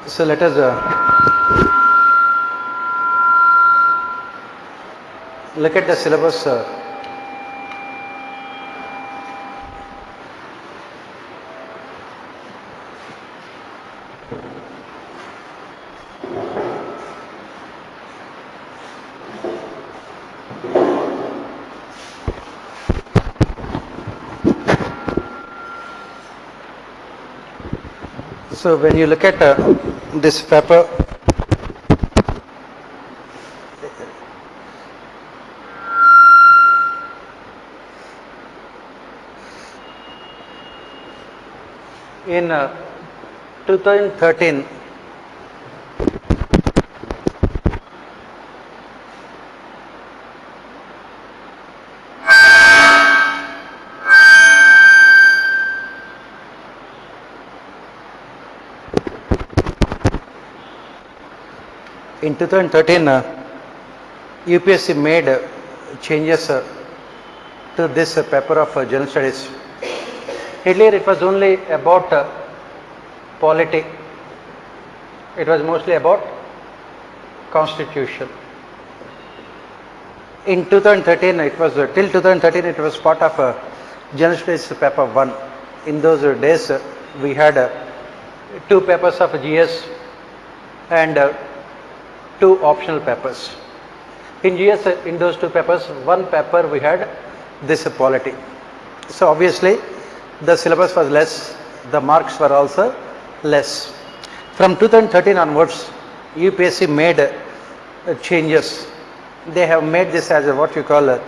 So let us look at the syllabus. So when you look at this paper, in 2013, UPSC made changes to this paper of general studies. Earlier it was only about polity. It was mostly about constitution. In 2013, it was till 2013 it was part of general studies paper 1. In those days we had 2 papers of GS and 2 optional papers. In GS, in those 2 papers, 1 paper we had this polity. So obviously the syllabus was less, the marks were also less. From 2013 onwards, UPSC made changes. They have made this as what you call a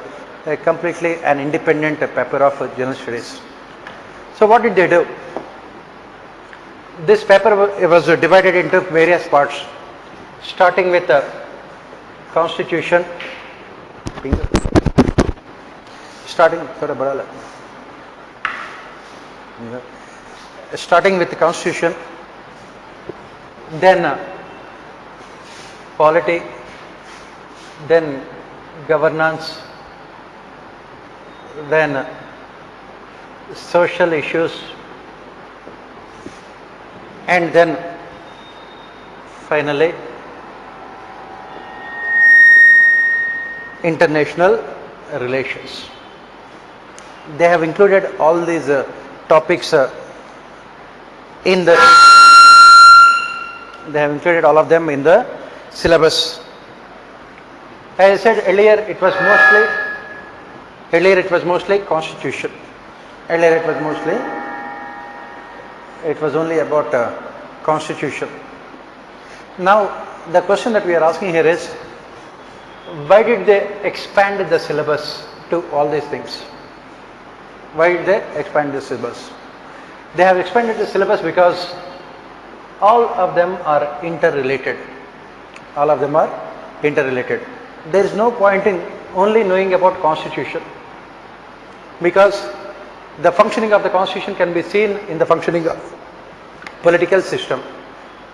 completely an independent paper of general studies. So what did they do? This paper was divided into various parts, starting with the constitution, starting with the constitution, then polity, then governance, then social issues, and then finally international relations. They have included all these topics in the, they have included all of them in the syllabus. As I said earlier, it was mostly constitution. Earlier it was only about constitution. Now the question that we are asking here is, why did they expand the syllabus to all these things? Why did they expand the syllabus? They have expanded the syllabus because all of them are interrelated. All of them are interrelated. There is no point in only knowing about constitution, because the functioning of the constitution can be seen in the functioning of political system.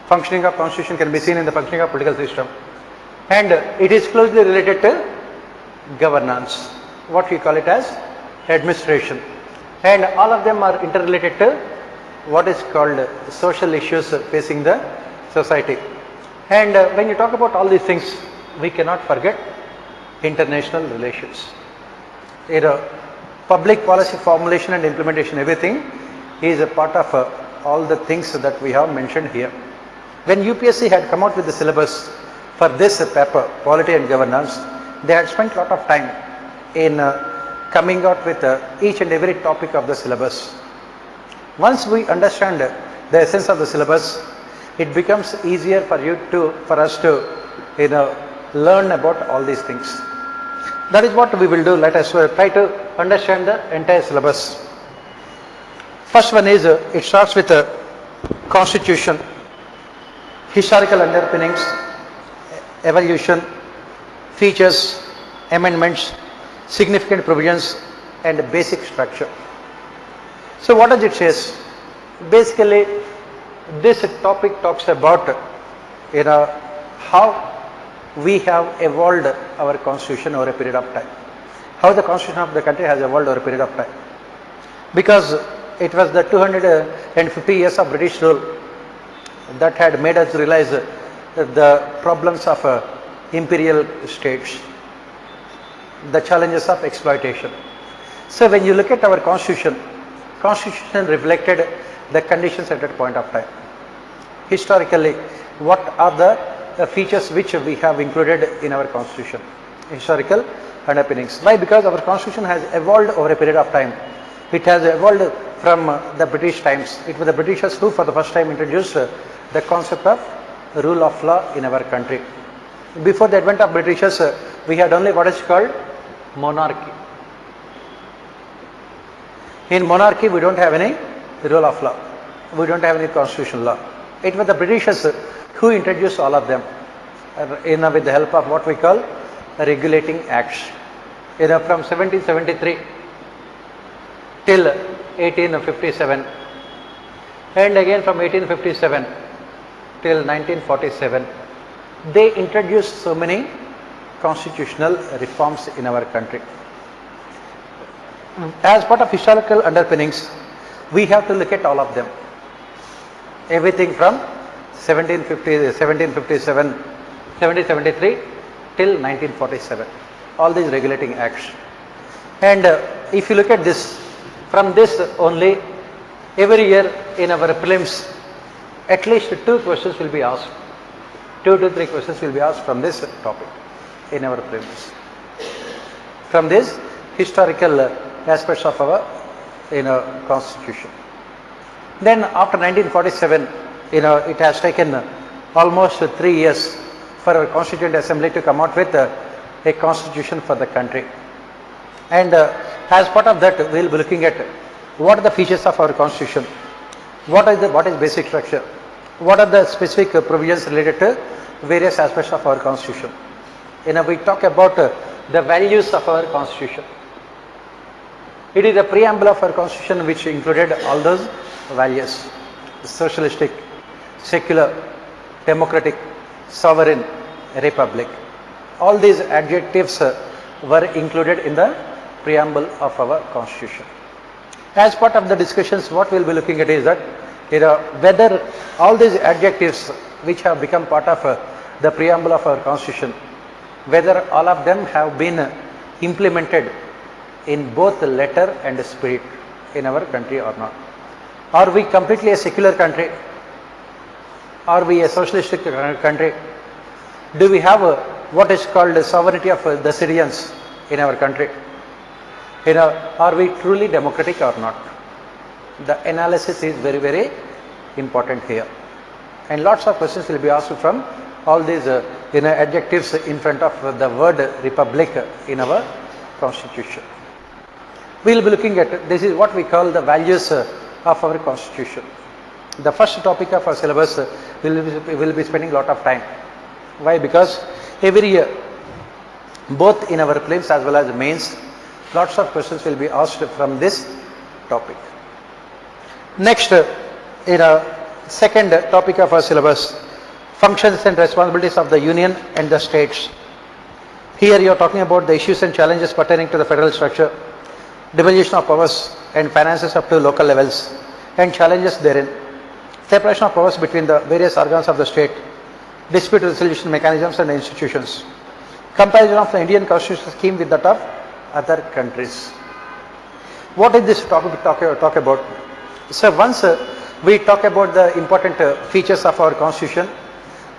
Functioning of constitution can be seen in the functioning of political system, and it is closely related to governance, what we call it as administration, and all of them are interrelated to what is called social issues facing the society. And when you talk about all these things, we cannot forget international relations. Public policy formulation and implementation, everything is a part of all the things that we have mentioned here. When UPSC had come out with the syllabus for this paper, polity and governance, they had spent a lot of time in coming out with each and every topic of the syllabus. Once we understand the essence of the syllabus, it becomes easier for us to learn about all these things. That is what we will do. Let us try to understand the entire syllabus. First one is, it starts with constitution, historical underpinnings, evolution, features, amendments, significant provisions, and basic structure. So what does it say? Basically, this topic talks about how we have evolved our constitution over a period of time, how the constitution of the country has evolved over a period of time, because it was the 250 years of British rule that had made us realize the problems of imperial states, the challenges of exploitation. So when you look at our constitution, constitution reflected the conditions at that point of time. Historically, what are the features which we have included in our constitution? Historical underpinnings. Why? Because our constitution has evolved over a period of time. It has evolved from the British times. It was the Britishers who for the first time introduced the concept of rule of law in our country. Before the advent of Britishers, we had only what is called monarchy. In monarchy, we don't have any rule of law. We don't have any constitutional law. It was the Britishers who introduced all of them with the help of what we call regulating acts. From 1773 till 1857, and again from 1857 till 1947, they introduced so many constitutional reforms in our country. As part of historical underpinnings, we have to look at all of them. Everything from 1773 till 1947, all these regulating acts. And if you look at this, from this only, every year in our prelims, at least 2 questions will be asked. 2 to 3 questions will be asked from this topic in our prelims. From this historical aspects of our constitution. Then after 1947, it has taken almost 3 years for our Constituent Assembly to come out with a constitution for the country. And as part of that, we will be looking at what are the features of our constitution, what is basic structure, what are the specific provisions related to various aspects of our constitution. We talk about the values of our constitution. It is the preamble of our constitution which included all those values: socialistic, secular, democratic, sovereign, republic. All these adjectives were included in the preamble of our constitution. As part of the discussions, what we will be looking at is that whether all these adjectives which have become part of the preamble of our constitution, whether all of them have been implemented in both letter and spirit in our country or not. Are we completely a secular country? Are we a socialistic country? Do we have what is called the sovereignty of the citizens in our country? Are we truly democratic or not? The analysis is very, very important here. And lots of questions will be asked from all these adjectives in front of the word republic in our constitution. We will be looking at, this is what we call the values of our constitution. The first topic of our syllabus will be spending a lot of time. Why? Because every year, both in our prelims as well as mains, lots of questions will be asked from this topic. Next, second topic of our syllabus, functions and responsibilities of the union and the states. Here you are talking about the issues and challenges pertaining to the federal structure, devolution of powers and finances up to local levels, and challenges therein, separation of powers between the various organs of the state, dispute resolution mechanisms and institutions, comparison of the Indian constitutional scheme with that of other countries. What is this topic talk about? So once we talk about the important features of our constitution,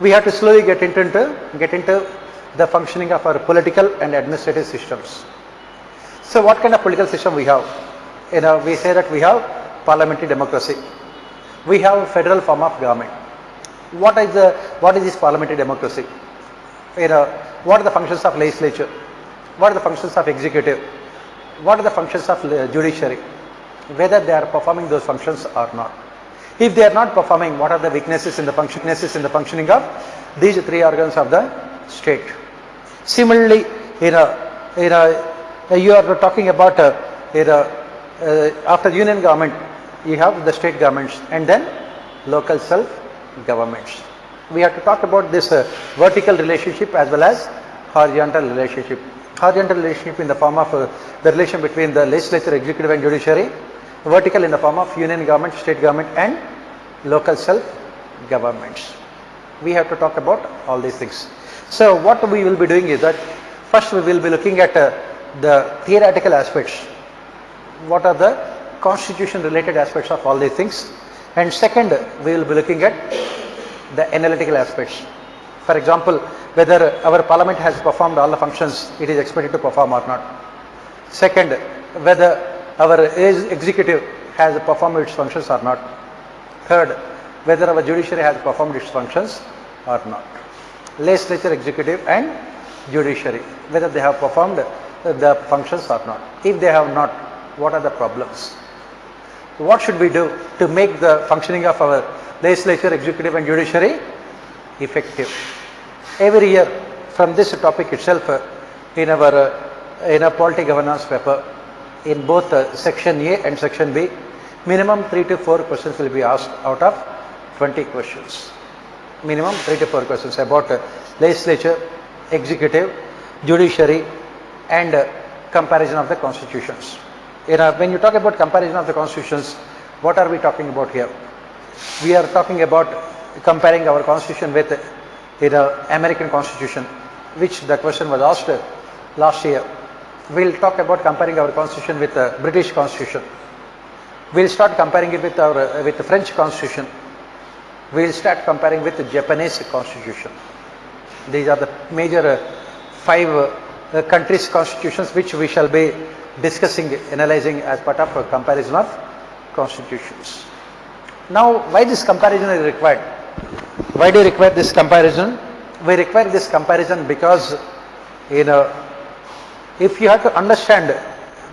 we have to slowly get into the functioning of our political and administrative systems. So what kind of political system we have? We say that we have parliamentary democracy. We have a federal form of government. What is this parliamentary democracy? What are the functions of legislature? What are the functions of executive? What are the functions of judiciary? Whether they are performing those functions or not. If they are not performing, what are the weaknesses in the functioning of these 3 organs of the state? Similarly, you are talking about after union government, you have the state governments and then local self-governments. We have to talk about this vertical relationship as well as horizontal relationship. Horizontal relationship in the form of the relation between the legislature, executive and judiciary. Vertical in the form of union government, state government and local governments. We have to talk about all these things. So what we will be doing is that first we will be looking at the theoretical aspects. What are the constitution related aspects of all these things, and second we will be looking at the analytical aspects. For example, whether our parliament has performed all the functions it is expected to perform or not. Second, whether our executive has performed its functions or not. Third, whether our judiciary has performed its functions or not. Legislature, executive and judiciary, whether they have performed the functions or not. If they have not, what are the problems? What should we do to make the functioning of our legislature, executive and judiciary effective? Every year from this topic itself in a polity governance paper, in both section A and section B, minimum 3 to 4 questions will be asked out of 20 questions. Minimum 3 to 4 questions about legislature, executive, judiciary and comparison of the constitutions. When you talk about comparison of the constitutions, what are we talking about here? We are talking about comparing our constitution with American constitution, which the question was asked last year. We'll talk about comparing our constitution with the British constitution. We'll start comparing it with the French constitution. We'll start comparing with the Japanese constitution. These are the major 5 countries' constitutions which we shall be discussing, analyzing as part of a comparison of constitutions. Now, why this comparison is required? Why do you require this comparison? We require this comparison because if you have to understand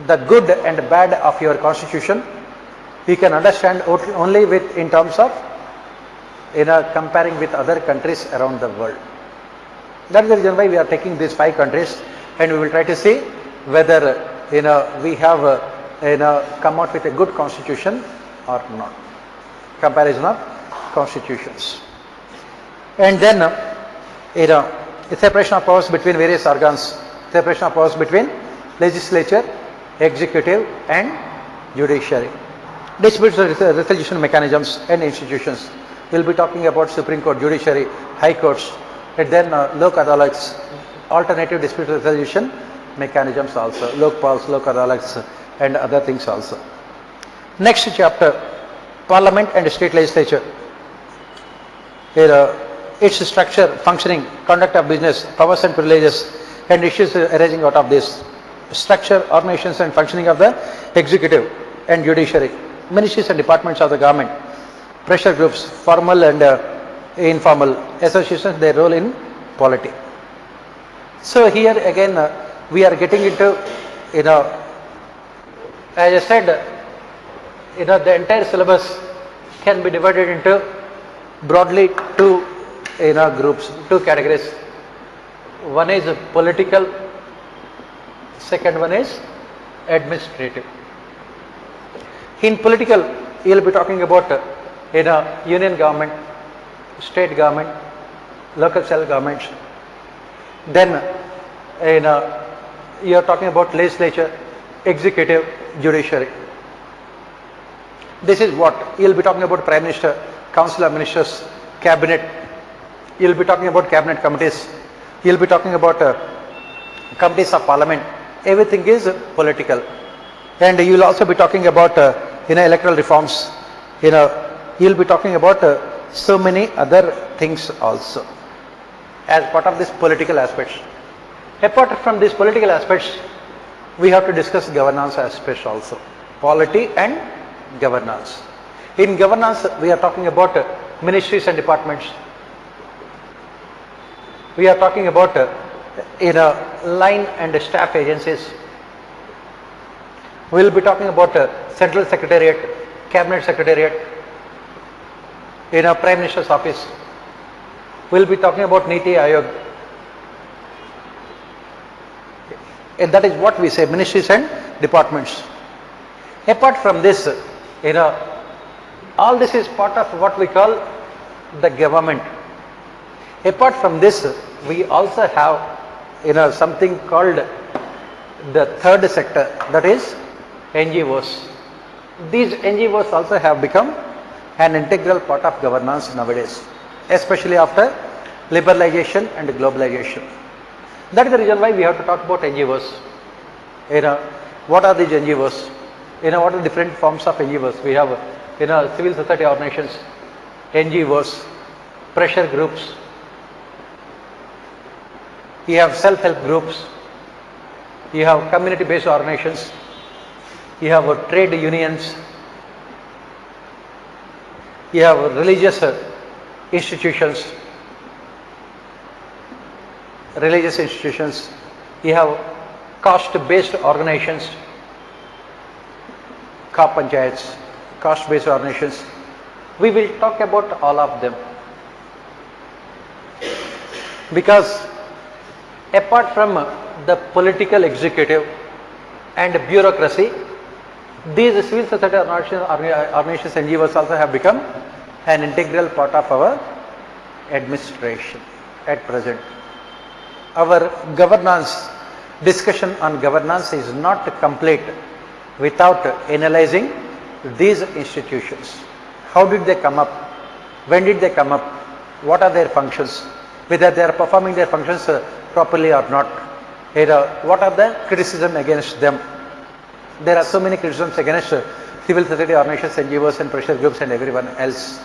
the good and bad of your constitution, you can understand only in terms of comparing with other countries around the world. That is the reason why we are taking these 5 countries and we will try to see whether we have come out with a good constitution or not. Comparison of constitutions. And then separation of powers between various organs, separation of powers between legislature, executive and judiciary. Dispute resolution mechanisms and institutions. We will be talking about Supreme Court, judiciary, high courts, and then Lok Adalats, alternative dispute resolution mechanisms also, Lokpals, Lok Adalats and other things also. Next chapter, Parliament and State Legislature. Its structure, functioning, conduct of business, powers and privileges and issues arising out of this. Structure, organizations and functioning of the executive and judiciary. Ministries and departments of the government. Pressure groups, formal and informal associations, their role in polity. So here again we are getting into, as I said, the entire syllabus can be divided into broadly 2 groups, 2 categories. One is political, second one is administrative. In political, you will be talking about union government, state government, local self-governments. Then you are talking about legislature, executive, judiciary. This is what you will be talking about: Prime Minister, Council of Ministers, Cabinet. You will be talking about cabinet committees. You will be talking about committees of Parliament. Everything is political. And you will also be talking about electoral reforms. You will be talking about so many other things also as part of this political aspects. Apart from these political aspects, we have to discuss governance aspects also, polity and governance. In governance, we are talking about ministries and departments. We are talking about line and staff agencies. We will be talking about central secretariat, cabinet secretariat, Prime Minister's office. We will be talking about Niti Aayog. And that is what we say, ministries and departments. Apart from this, all this is part of what we call the government. Apart from this, we also have something called the third sector, that is NGOs. These NGOs also have become an integral part of governance nowadays, especially after liberalization and globalization. That is the reason why we have to talk about NGOs. What are these NGOs? What are the different forms of NGOs? We have, civil society organizations, NGOs, pressure groups, you have self-help groups, you have community-based organizations, you have trade unions, you have religious institutions, you have caste-based organizations, panchayats, caste-based organizations. We will talk about all of them, because apart from the political executive and bureaucracy, these civil society organizations, NGOs also have become an integral part of our administration at present. Our governance, discussion on governance is not complete without analyzing these institutions. How did they come up? When did they come up? What are their functions? Whether they are performing their functions properly or not. What are the criticism against them? There are so many criticisms against civil society organizations, NGOs and pressure groups and everyone else.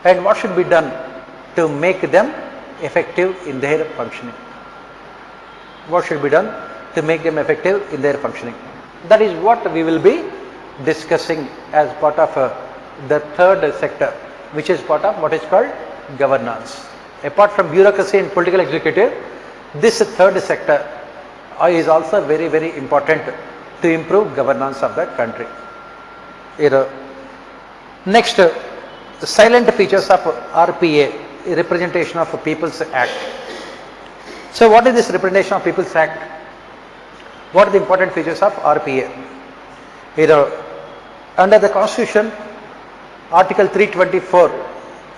And what should be done to make them effective in their functioning? What should be done to make them effective in their functioning? That is what we will be discussing as part of the third sector, which is part of what is called governance. Apart from bureaucracy and political executive, this third sector is also very, very important to improve governance of the country. Next, silent features of RPA, Representation of People's Act. So what is this Representation of People's Act? What are the important features of RPA? Under the Constitution, Article 324,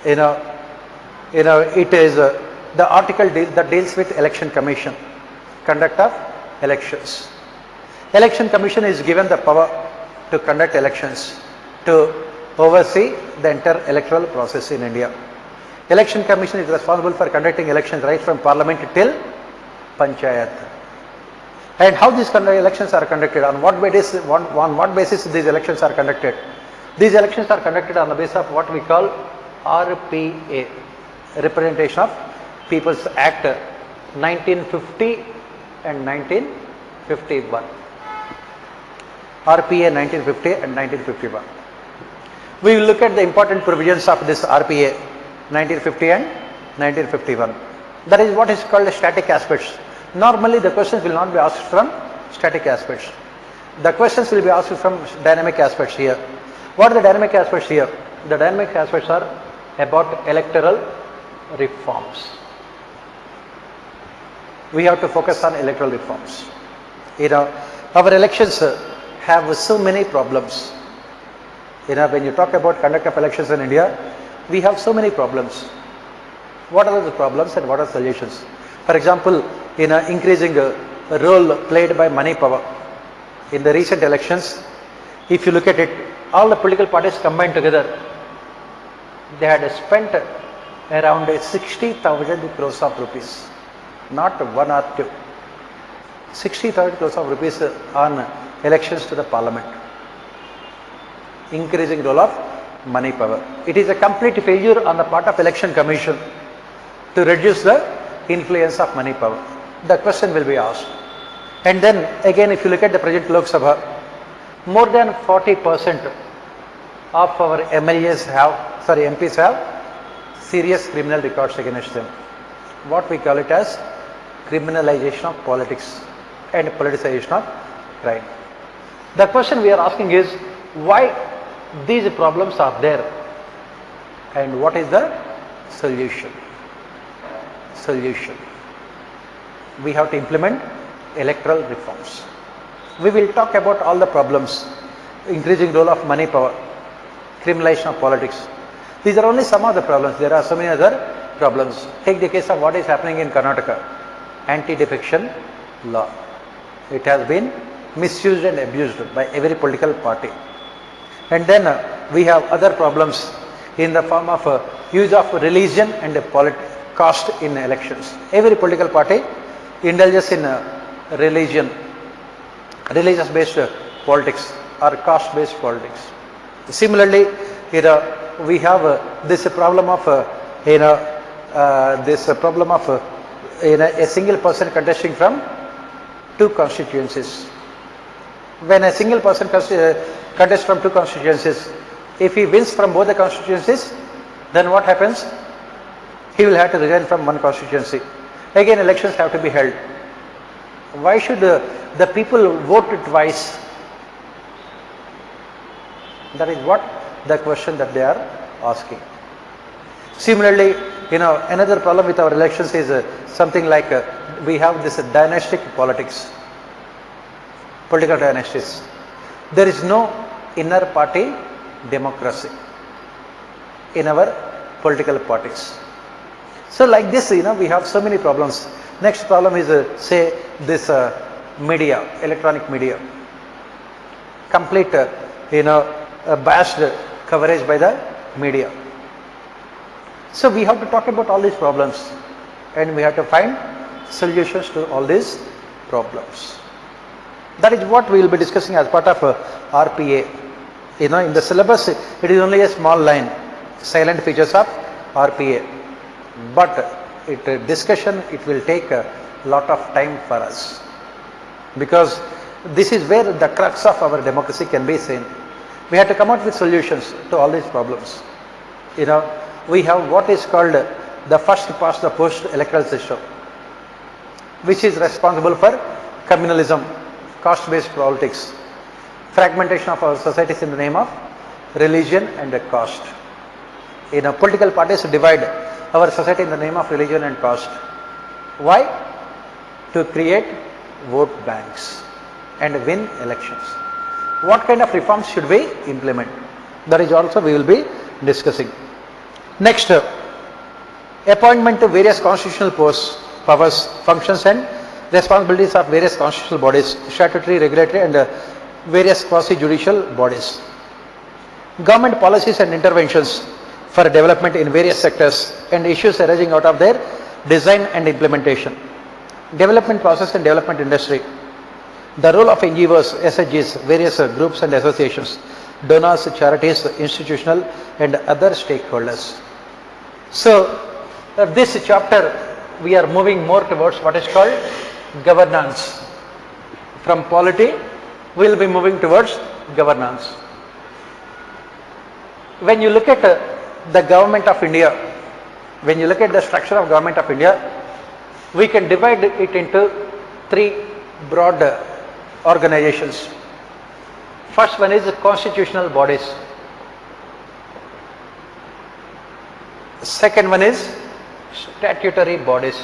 it is the article that deals with Election Commission, conduct of elections. Election Commission is given the power to conduct elections, to oversee the entire electoral process in India. Election Commission is responsible for conducting elections right from Parliament till Panchayat. And how these elections are conducted, on what basis these elections are conducted? These elections are conducted on the basis of what we call RPA, Representation of People's Act 1950 and 1951. RPA 1950 and 1951. We will look at the important provisions of this RPA 1950 and 1951. That is what is called static aspects. Normally the questions will not be asked from static aspects. The questions will be asked from dynamic aspects here. What are the dynamic aspects here? The dynamic aspects are about electoral reforms. We have to focus on electoral reforms. Our elections have so many problems. When you talk about conduct of elections in India, we have so many problems. What are the problems and what are solutions? For example, increasing role played by money power. In the recent elections, if you look at it, all the political parties combined together, they had spent around 60,000 crores of rupees, not one or two. 60,000 crores of rupees on elections to the parliament. Increasing role of money power. It is a complete failure on the part of Election Commission to reduce the influence of money power. The question will be asked. And then again, if you look at the present Lok Sabha, more than 40% of our MPs have serious criminal records against them. What we call it as criminalization of politics and politicization of crime. The question we are asking is, why these problems are there and what is the solution? We have to implement electoral reforms. We will talk about all the problems: increasing role of money power, criminalization of politics. These are only some of the problems. There are so many other problems. Take the case of what is happening in Karnataka, anti-defection law. It has been misused and abused by every political party. And then we have other problems in the form of use of religion and caste in elections. Every political party indulges in religion, religious based politics or caste based politics. Similarly, we have this problem of a single person contesting from two constituencies. When a single person contests from two constituencies, if he wins from both the constituencies, then what happens? He will have to resign from one constituency. Again, elections have to be held. Why should the people vote twice? That is what the question that they are asking. Similarly, another problem with our elections is something like we have this dynastic politics, political dynasties. There is no inner party democracy in our political parties. So like this, we have so many problems. Next problem is say this media, electronic media, complete biased coverage by the media. So we have to talk about all these problems and we have to find solutions to all these problems. That is what we will be discussing as part of RPA. In the syllabus it is only a small line, silent features of RPA, but discussion it will take a lot of time for us, because this is where the crux of our democracy can be seen. We have to come up with solutions to all these problems. We have what is called the first past the post electoral system, which is responsible for communalism, caste based politics, fragmentation of our societies in the name of religion and caste. Political parties divide our society in the name of religion and caste. Why? To create vote banks and win elections. What kind of reforms should we implement? That is also we will be discussing. Next, appointment to various constitutional posts, powers, functions and responsibilities of various constitutional bodies, statutory, regulatory and various quasi-judicial bodies. Government policies and interventions for development in various sectors and issues arising out of their design and implementation. Development process and development industry. The role of NGOs, SHGs, various groups and associations, donors, charities, institutional and other stakeholders. So, this chapter we are moving more towards what is called governance. From polity we will be moving towards governance. When you look at the government of India, when you look at the structure of government of India, we can divide it into three broad organizations. First one is constitutional bodies. Second one is statutory bodies.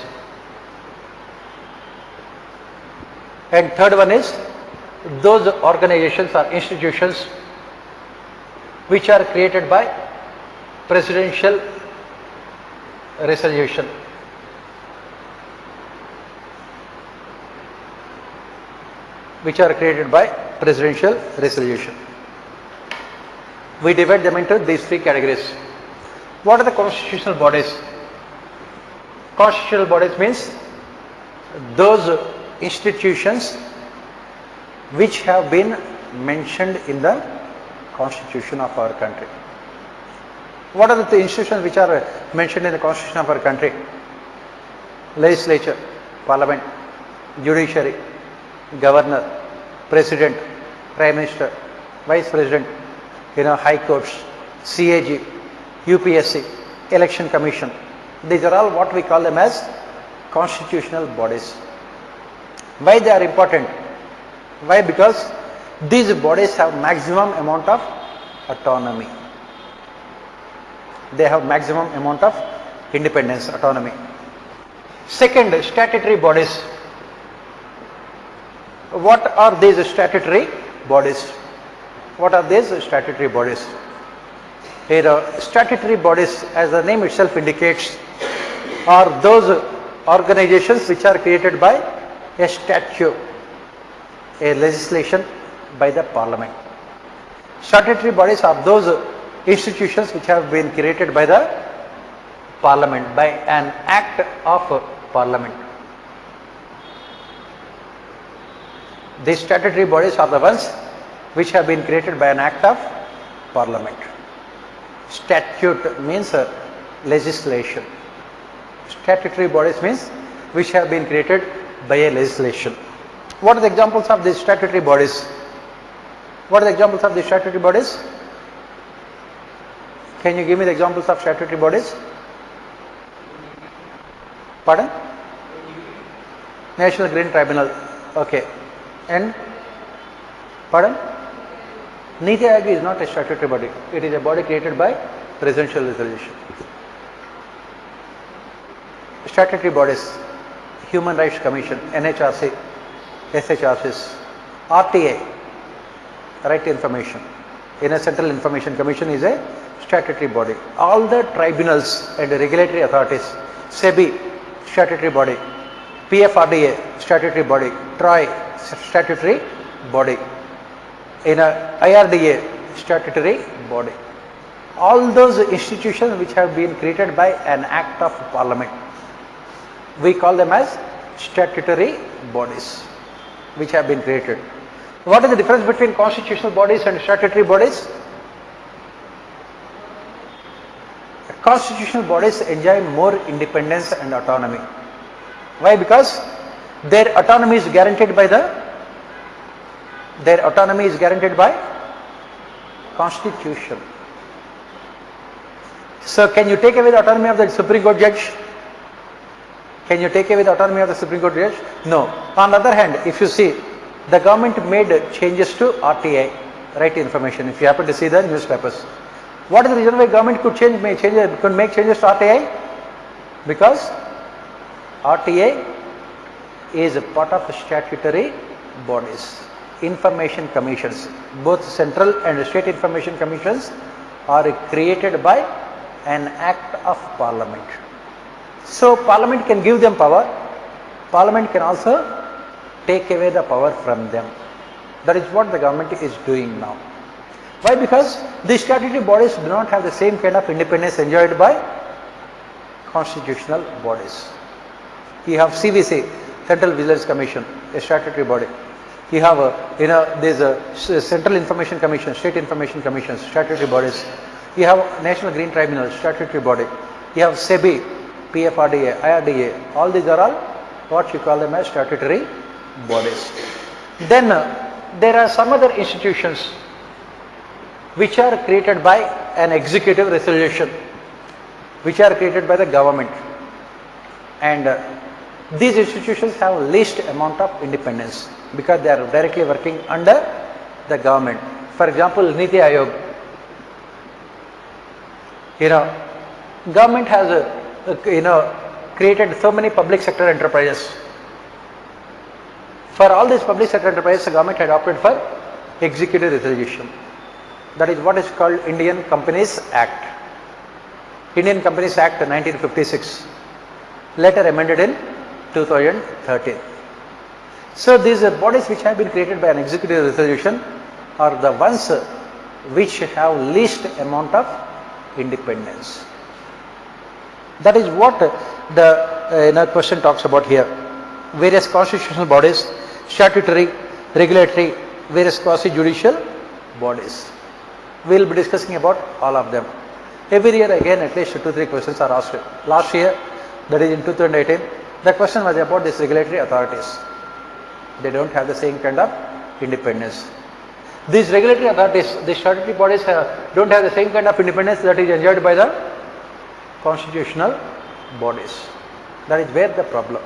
And third one is those organizations or institutions which are created by presidential resolution. Which are created by presidential resolution. We divide them into these three categories. What are the constitutional bodies? Constitutional bodies means those institutions which have been mentioned in the constitution of our country. What are the institutions which are mentioned in the constitution of our country? Legislature, parliament, judiciary, governor, president, prime minister, vice president, high courts, CAG, UPSC, election commission. These are all what we call them as constitutional bodies. Why they are important? Why? Because these bodies have maximum amount of autonomy. They have maximum amount of independence, autonomy. Second, statutory bodies. What are these statutory bodies? What are these statutory bodies? Statutory bodies, as the name itself indicates, are those organizations which are created by a statute, a legislation by the parliament. Statutory bodies are those institutions which have been created by the Parliament, by an act of Parliament. These statutory bodies are the ones which have been created by an act of Parliament. Statute means legislation. Statutory bodies means which have been created by a legislation. What are the examples of these statutory bodies? What are the examples of these statutory bodies? Can you give me the examples of statutory bodies? Pardon? National Green Tribunal. Okay. And? Pardon? Niti Aayog is not a statutory body. It is a body created by presidential resolution. Statutory bodies. Human Rights Commission, NHRC, SHRCs, RTA, Right to Information. Inner Central Information Commission is a statutory body. All the tribunals and regulatory authorities, SEBI, statutory body, PFRDA, statutory body, TROI, statutory body, in a IRDA, statutory body. All those institutions which have been created by an act of Parliament, we call them as statutory bodies which have been created. What is the difference between constitutional bodies and statutory bodies? Constitutional bodies enjoy more independence and autonomy. Why? Because their autonomy is guaranteed by Constitution. So can you take away the autonomy of the Supreme Court judge? Can you take away the autonomy of the Supreme Court judge? No. On the other hand, if you see, the government made changes to RTI, Right to Information, if you happen to see the newspapers. What is the reason why government could make changes to RTI? Because RTI is a part of the statutory bodies. Information commissions, both central and state information commissions are created by an act of Parliament. So Parliament can give them power, Parliament can also take away the power from them. That is what the government is doing now. Why? Because the statutory bodies do not have the same kind of independence enjoyed by constitutional bodies. You have CVC, Central Vigilance Commission, a statutory body. You have there is a Central Information Commission, State Information Commission, statutory bodies. You have National Green Tribunal, statutory body. You have SEBI, PFRDA, IRDA. All these are all what you call them as statutory bodies. Then there are some other institutions which are created by an executive resolution, which are created by the government, and these institutions have least amount of independence because they are directly working under the government. For example, Niti Aayog. Government has created so many public sector enterprises. For all these public sector enterprises, the government had opted for executive resolution. That is what is called Indian Companies Act. Indian Companies Act 1956, later amended in 2013. So these bodies which have been created by an executive resolution are the ones which have least amount of independence. That is what the question talks about here. Various constitutional bodies, statutory, regulatory, various quasi-judicial bodies. We will be discussing about all of them. Every year again at least 2-3 questions are asked. Last year, that is in 2018, the question was about these regulatory authorities. They don't have the same kind of independence. These regulatory authorities, these statutory bodies don't have the same kind of independence that is enjoyed by the constitutional bodies. That is where the problem.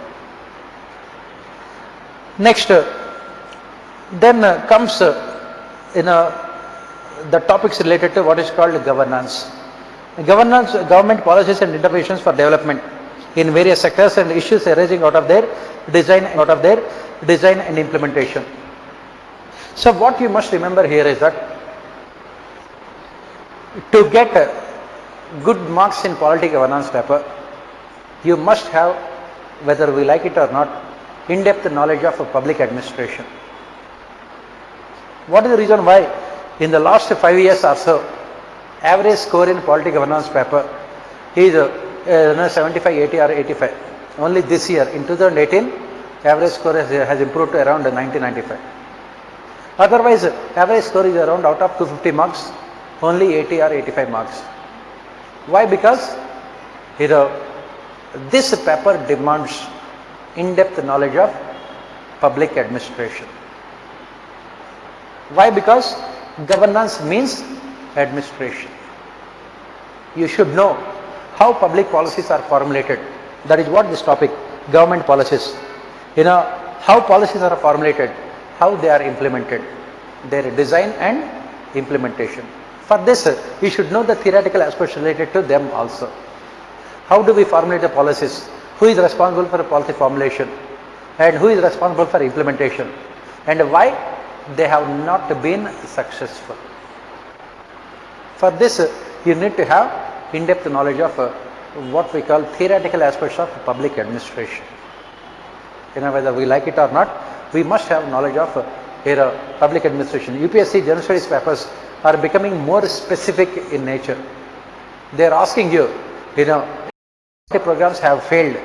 Next, then comes the topics related to what is called governance. Governance, government policies and interventions for development in various sectors and issues arising out of their design and implementation. So what you must remember here is that to get good marks in polity governance paper, you must have, whether we like it or not, in-depth knowledge of public administration. What is the reason why in the last 5 years or so, average score in polity governance paper is 75, 80 or 85. Only this year in 2018, average score has improved to around 90, 95. Otherwise, average score is around out of 250 marks, only 80 or 85 marks. Why? Because this paper demands in-depth knowledge of public administration. Why? Because governance means administration. You should know how public policies are formulated. That is what this topic, government policies. How policies are formulated, how they are implemented, their design and implementation. For this, you should know the theoretical aspects related to them also. How do we formulate the policies? Who is responsible for policy formulation? And who is responsible for implementation? And why they have not been successful? For this, you need to have in-depth knowledge of what we call theoretical aspects of public administration. Whether we like it or not, we must have knowledge of public administration. UPSC General Studies papers are becoming more specific in nature. They are asking you, programs have failed.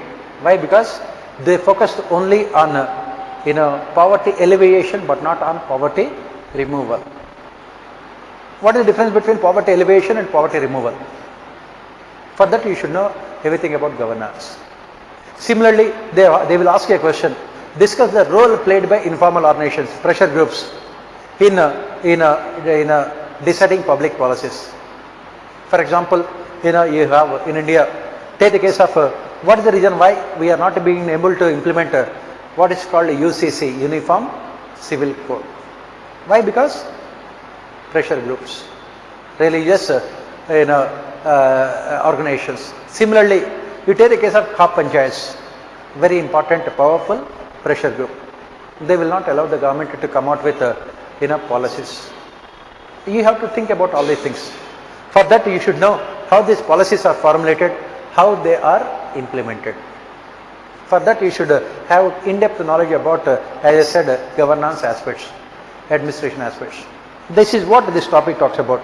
Why? Because they focused only on poverty alleviation but not on poverty removal. What is the difference between poverty alleviation and poverty removal? For that you should know everything about governance. Similarly, they will ask you a question. Discuss the role played by informal organizations, pressure groups in deciding public policies. For example, you have in India, take the case of what is the reason why we are not being able to implement what is called UCC, Uniform Civil Code. Why? Because pressure groups, religious organizations. Similarly, you take the case of Khap Panchayats, very important, powerful pressure group. They will not allow the government to come out with policies. You have to think about all these things. For that, you should know how these policies are formulated, how they are implemented. For that, you should have in-depth knowledge about, as I said, governance aspects, administration aspects. This is what this topic talks about.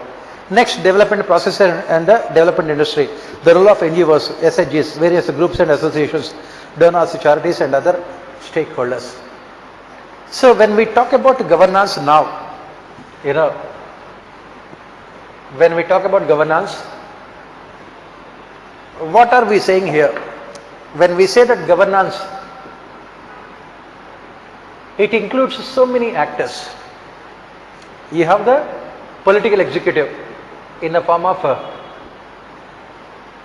Next, development process and the development industry. The role of NGOs, SHGs, various groups and associations, donors, charities and other stakeholders. So when we talk about governance now, when we talk about governance, what are we saying here? When we say that governance, it includes so many actors. You have the political executive in the form of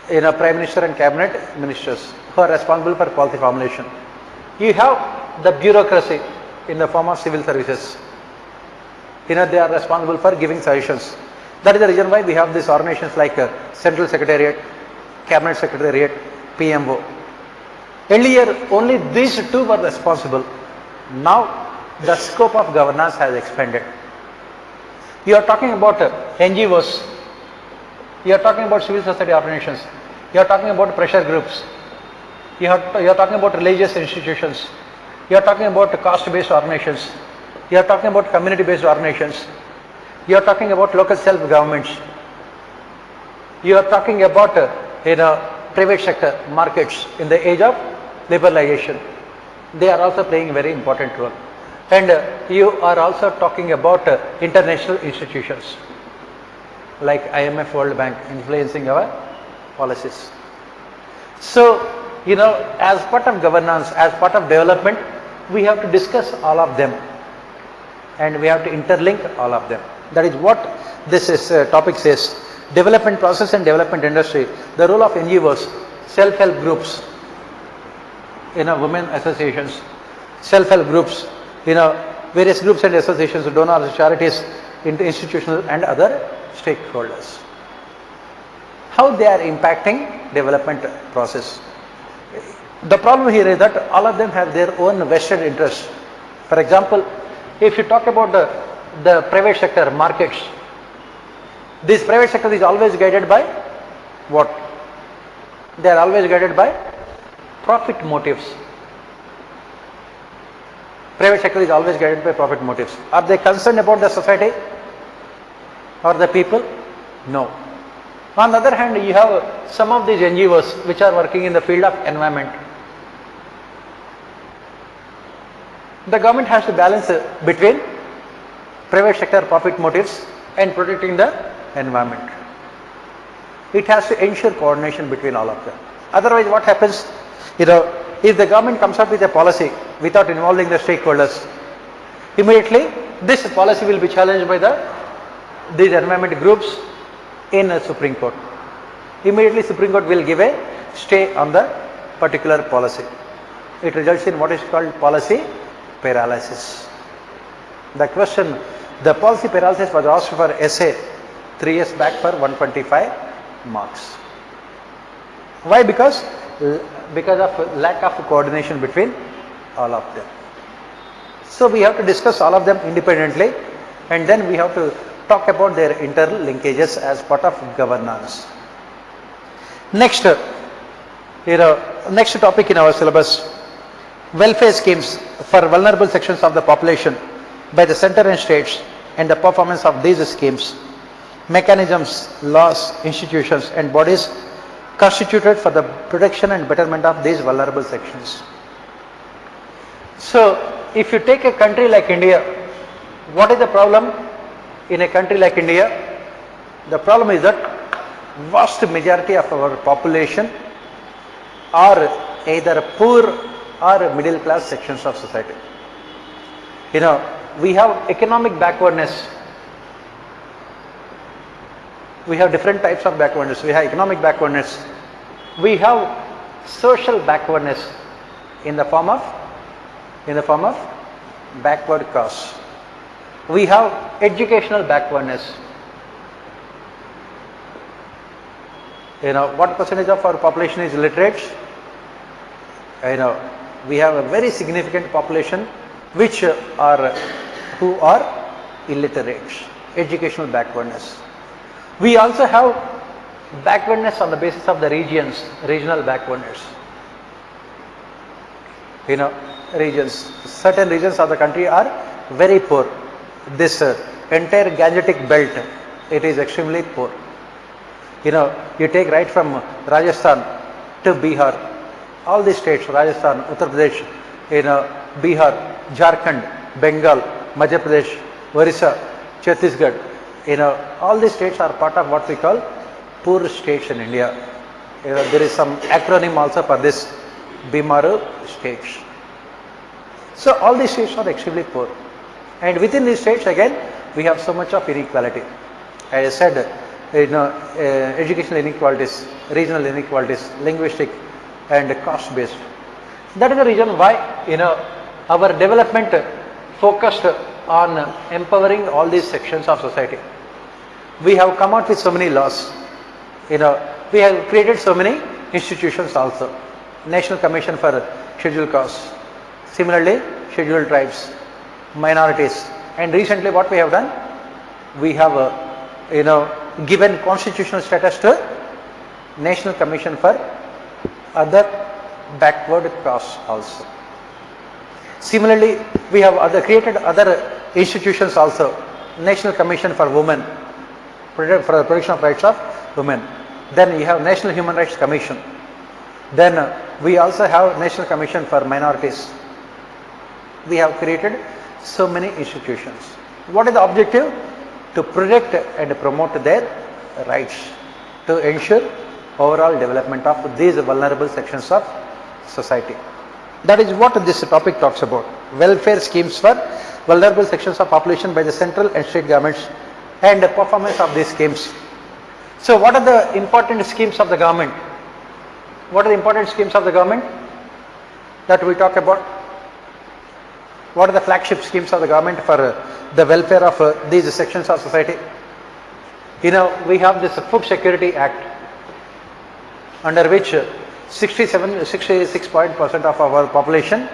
Prime Minister and Cabinet Ministers who are responsible for policy formulation. You have the bureaucracy in the form of civil services. They are responsible for giving suggestions. That is the reason why we have these organizations like Central Secretariat, Cabinet Secretariat, PMO. Earlier, only these two were responsible. Now, the scope of governance has expanded. You are talking about NGOs, you are talking about civil society organizations, you are talking about pressure groups, you are talking about religious institutions, you are talking about caste-based organizations, you are talking about community-based organizations, you are talking about local self-governments, you are talking about private sector markets in the age of liberalization. They are also playing a very important role. And you are also talking about international institutions like IMF, World Bank influencing our policies. So, as part of governance, as part of development, we have to discuss all of them and we have to interlink all of them. That is what this topic says. Development process and development industry. The role of NGOs, self-help groups, women associations, self-help groups, various groups and associations, donors, charities, institutional and other stakeholders. How they are impacting development process. The problem here is that all of them have their own vested interests. For example, if you talk about the private sector markets, this private sector is always guided by what? They are always guided by profit motives. Private sector is always guided by profit motives. Are they concerned about the society or the people? No. On the other hand, you have some of these NGOs which are working in the field of environment. The government has to balance between private sector profit motives and protecting the environment. It has to ensure coordination between all of them. Otherwise, what happens, if the government comes up with a policy without involving the stakeholders, immediately this policy will be challenged by these environment groups in a Supreme Court. Immediately Supreme Court will give a stay on the particular policy. It results in what is called policy paralysis. The policy paralysis was asked for essay 3 years back for 125 marks. Why? Because of lack of coordination between all of them. So we have to discuss all of them independently, and then we have to talk about their interlinkages as part of governance. Next, next topic in our syllabus, welfare schemes for vulnerable sections of the population by the center and states and the performance of these schemes, mechanisms, laws, institutions and bodies constituted for the protection and betterment of these vulnerable sections. So, if you take a country like India, what is the problem in a country like India? The problem is that vast majority of our population are either poor or middle class sections of society. We have economic backwardness. We have different types of backwardness. We have economic backwardness. We have social backwardness in the form of backward caste. We have educational backwardness. What percentage of our population is literate? We have a very significant population who are illiterate. Educational backwardness. We also have backwardness on the basis of the regional backwardness. Regions. Certain regions of the country are very poor. This entire Gangetic belt, it is extremely poor. You take right from Rajasthan to Bihar, all these states, Rajasthan, Uttar Pradesh, Bihar, Jharkhand, Bengal, Madhya Pradesh, Orissa, Chhattisgarh, all these states are part of what we call poor states in India. There is some acronym also for this, BIMARU states. So all these states are extremely poor, and within these states again we have so much of inequality. As I said, educational inequalities, regional inequalities, linguistic and caste based. That is the reason why our development focused on empowering all these sections of society. We have come out with so many laws. We have created so many institutions also. National Commission for Scheduled Castes. Similarly, scheduled tribes, minorities, and recently what we have done, we have given constitutional status to National Commission for other backward castes also. Similarly, we have created other institutions also. National Commission for Women, for the protection of rights of women. Then you have National Human Rights Commission. Then we also have National Commission for Minorities. We have created so many institutions. What is the objective? To protect and promote their rights, to ensure overall development of these vulnerable sections of society. That is what this topic talks about. Welfare schemes for vulnerable sections of population by the central and state governments and the performance of these schemes. So what are the important schemes of the government? What are the important schemes of the government that we talk about? What are the flagship schemes of the government for the welfare of these sections of society? We have this Food Security Act, under which 66% of our population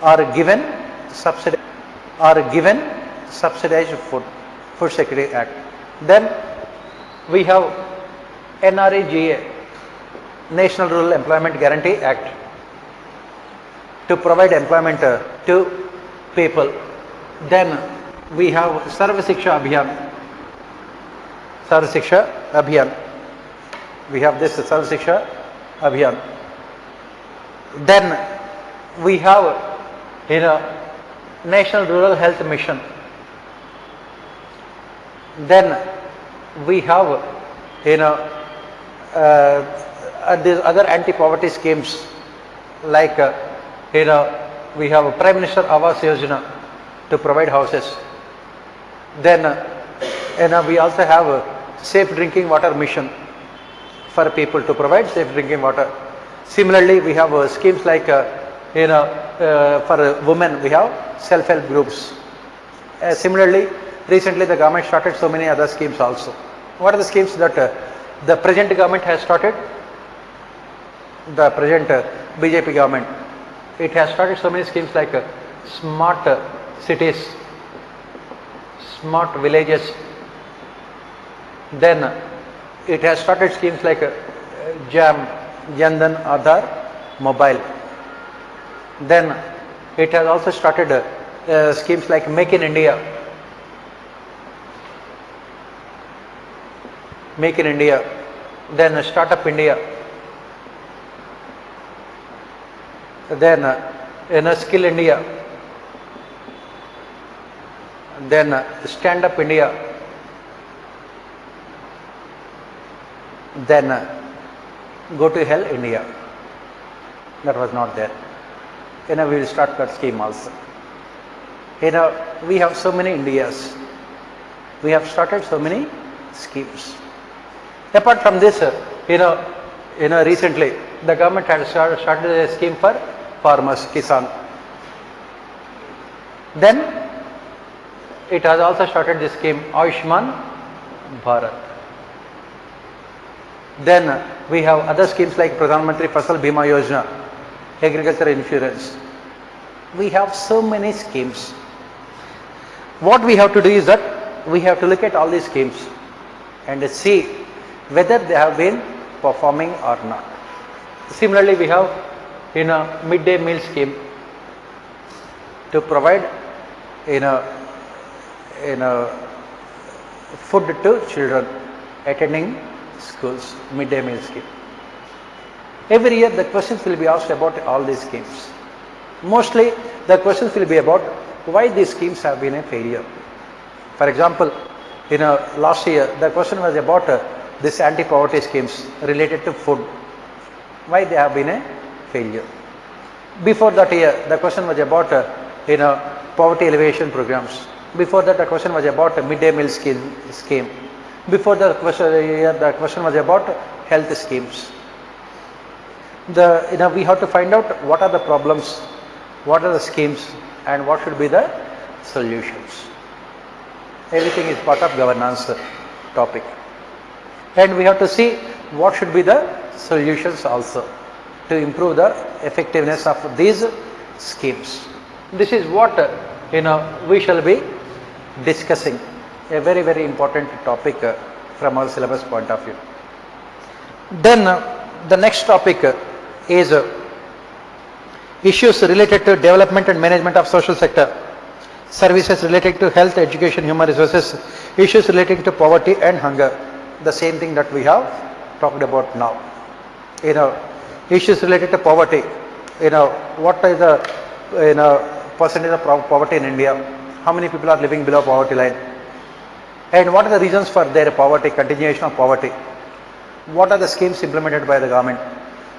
are given subsidized food. Food Security Act. Then we have NREGA, National Rural Employment Guarantee Act, to provide employment to people. Then we have Sarva Shiksha Abhiyan. We have this Sarv Shiksha Abhiyan. Then we have National Rural Health Mission. Then we have these other anti-poverty schemes like we have Prime Minister Awas Yojana to provide houses. Then we also have a safe drinking water mission for people to provide safe drinking water. Similarly, we have schemes like for women we have self-help groups. Similarly, recently the government started so many other schemes also. What are the schemes that the present government has started? The present BJP government, it has started so many schemes like smart cities, smart villages. Then it has started schemes like JAM, Jan Dhan Aadhaar Mobile. Then it has also started schemes like Make in India. Make in India. Then Startup India. Then Skill India. Then Stand Up India. Then Go to Hell India. That was not there. We will start that scheme also. We have so many Indias. We have started so many schemes. Apart from this, recently the government had started a scheme for farmers, Kisan. Then it has also started the scheme Ayushman Bharat. Then we have other schemes like Pradhan Mantri Fasal Bima Yojana, agriculture insurance. We have so many schemes. What we have to do is that we have to look at all these schemes and see whether they have been performing or not. Similarly, we have midday meal scheme to provide food to children attending schools, midday meal scheme. Every year the questions will be asked about all these schemes. Mostly the questions will be about why these schemes have been a failure. For example, last year the question was about this anti-poverty schemes related to food. Why they have been a failure. Before that year the question was about poverty alleviation programs. Before that the question was about midday meal scheme. Before the question was about health schemes. We have to find out what are the problems, what are the schemes, and what should be the solutions. Everything is part of governance topic. And we have to see what should be the solutions also to improve the effectiveness of these schemes. This is what we shall be discussing. A very, very important topic from our syllabus point of view. Then the next topic is issues related to development and management of social sector, services related to health, education, human resources, issues relating to poverty and hunger. The same thing that we have talked about now. Issues related to poverty. What is the percentage of poverty in India? How many people are living below poverty line? And what are the reasons for their poverty, continuation of poverty? What are the schemes implemented by the government?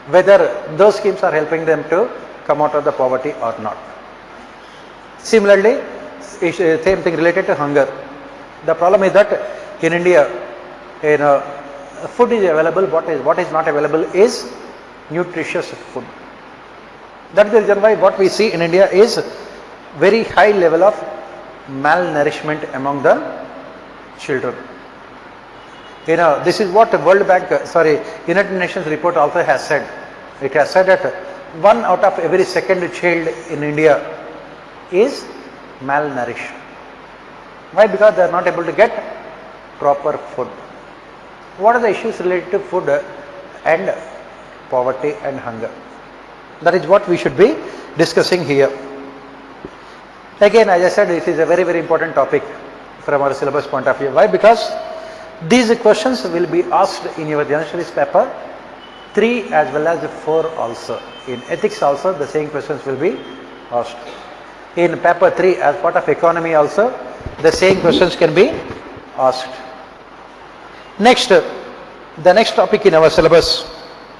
Whether those schemes are helping them to come out of the poverty or not. Similarly, same thing related to hunger. The problem is that in India, food is available, what is not available is nutritious food. That is the reason why what we see in India is very high level of malnourishment among the children. This is what World Bank, United Nations report also has said. It has said that 1 out of every second child in India is malnourished. Why? Because they are not able to get proper food. What are the issues related to food and poverty and hunger? That is what we should be discussing here. Again, as I said, this is a very, very important topic from our syllabus point of view. Why? Because These questions will be asked in your general studies paper 3 as well as 4 also. In ethics also the same questions will be asked. In paper 3 as part of economy also the same questions can be asked. Next, the next topic in our syllabus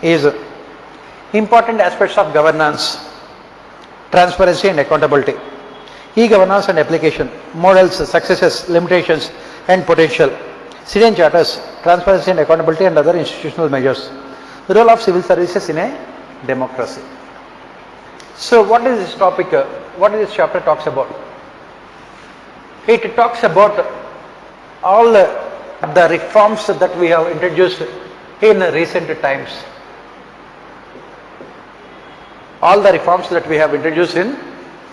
is important aspects of governance, transparency and accountability, e-governance and application, models, successes, limitations and potential, citizen charters, transparency and accountability and other institutional measures, the role of civil services in a democracy. So what is this topic, what is this chapter talks about? It talks about all the reforms that we have introduced in recent times. All the reforms that we have introduced in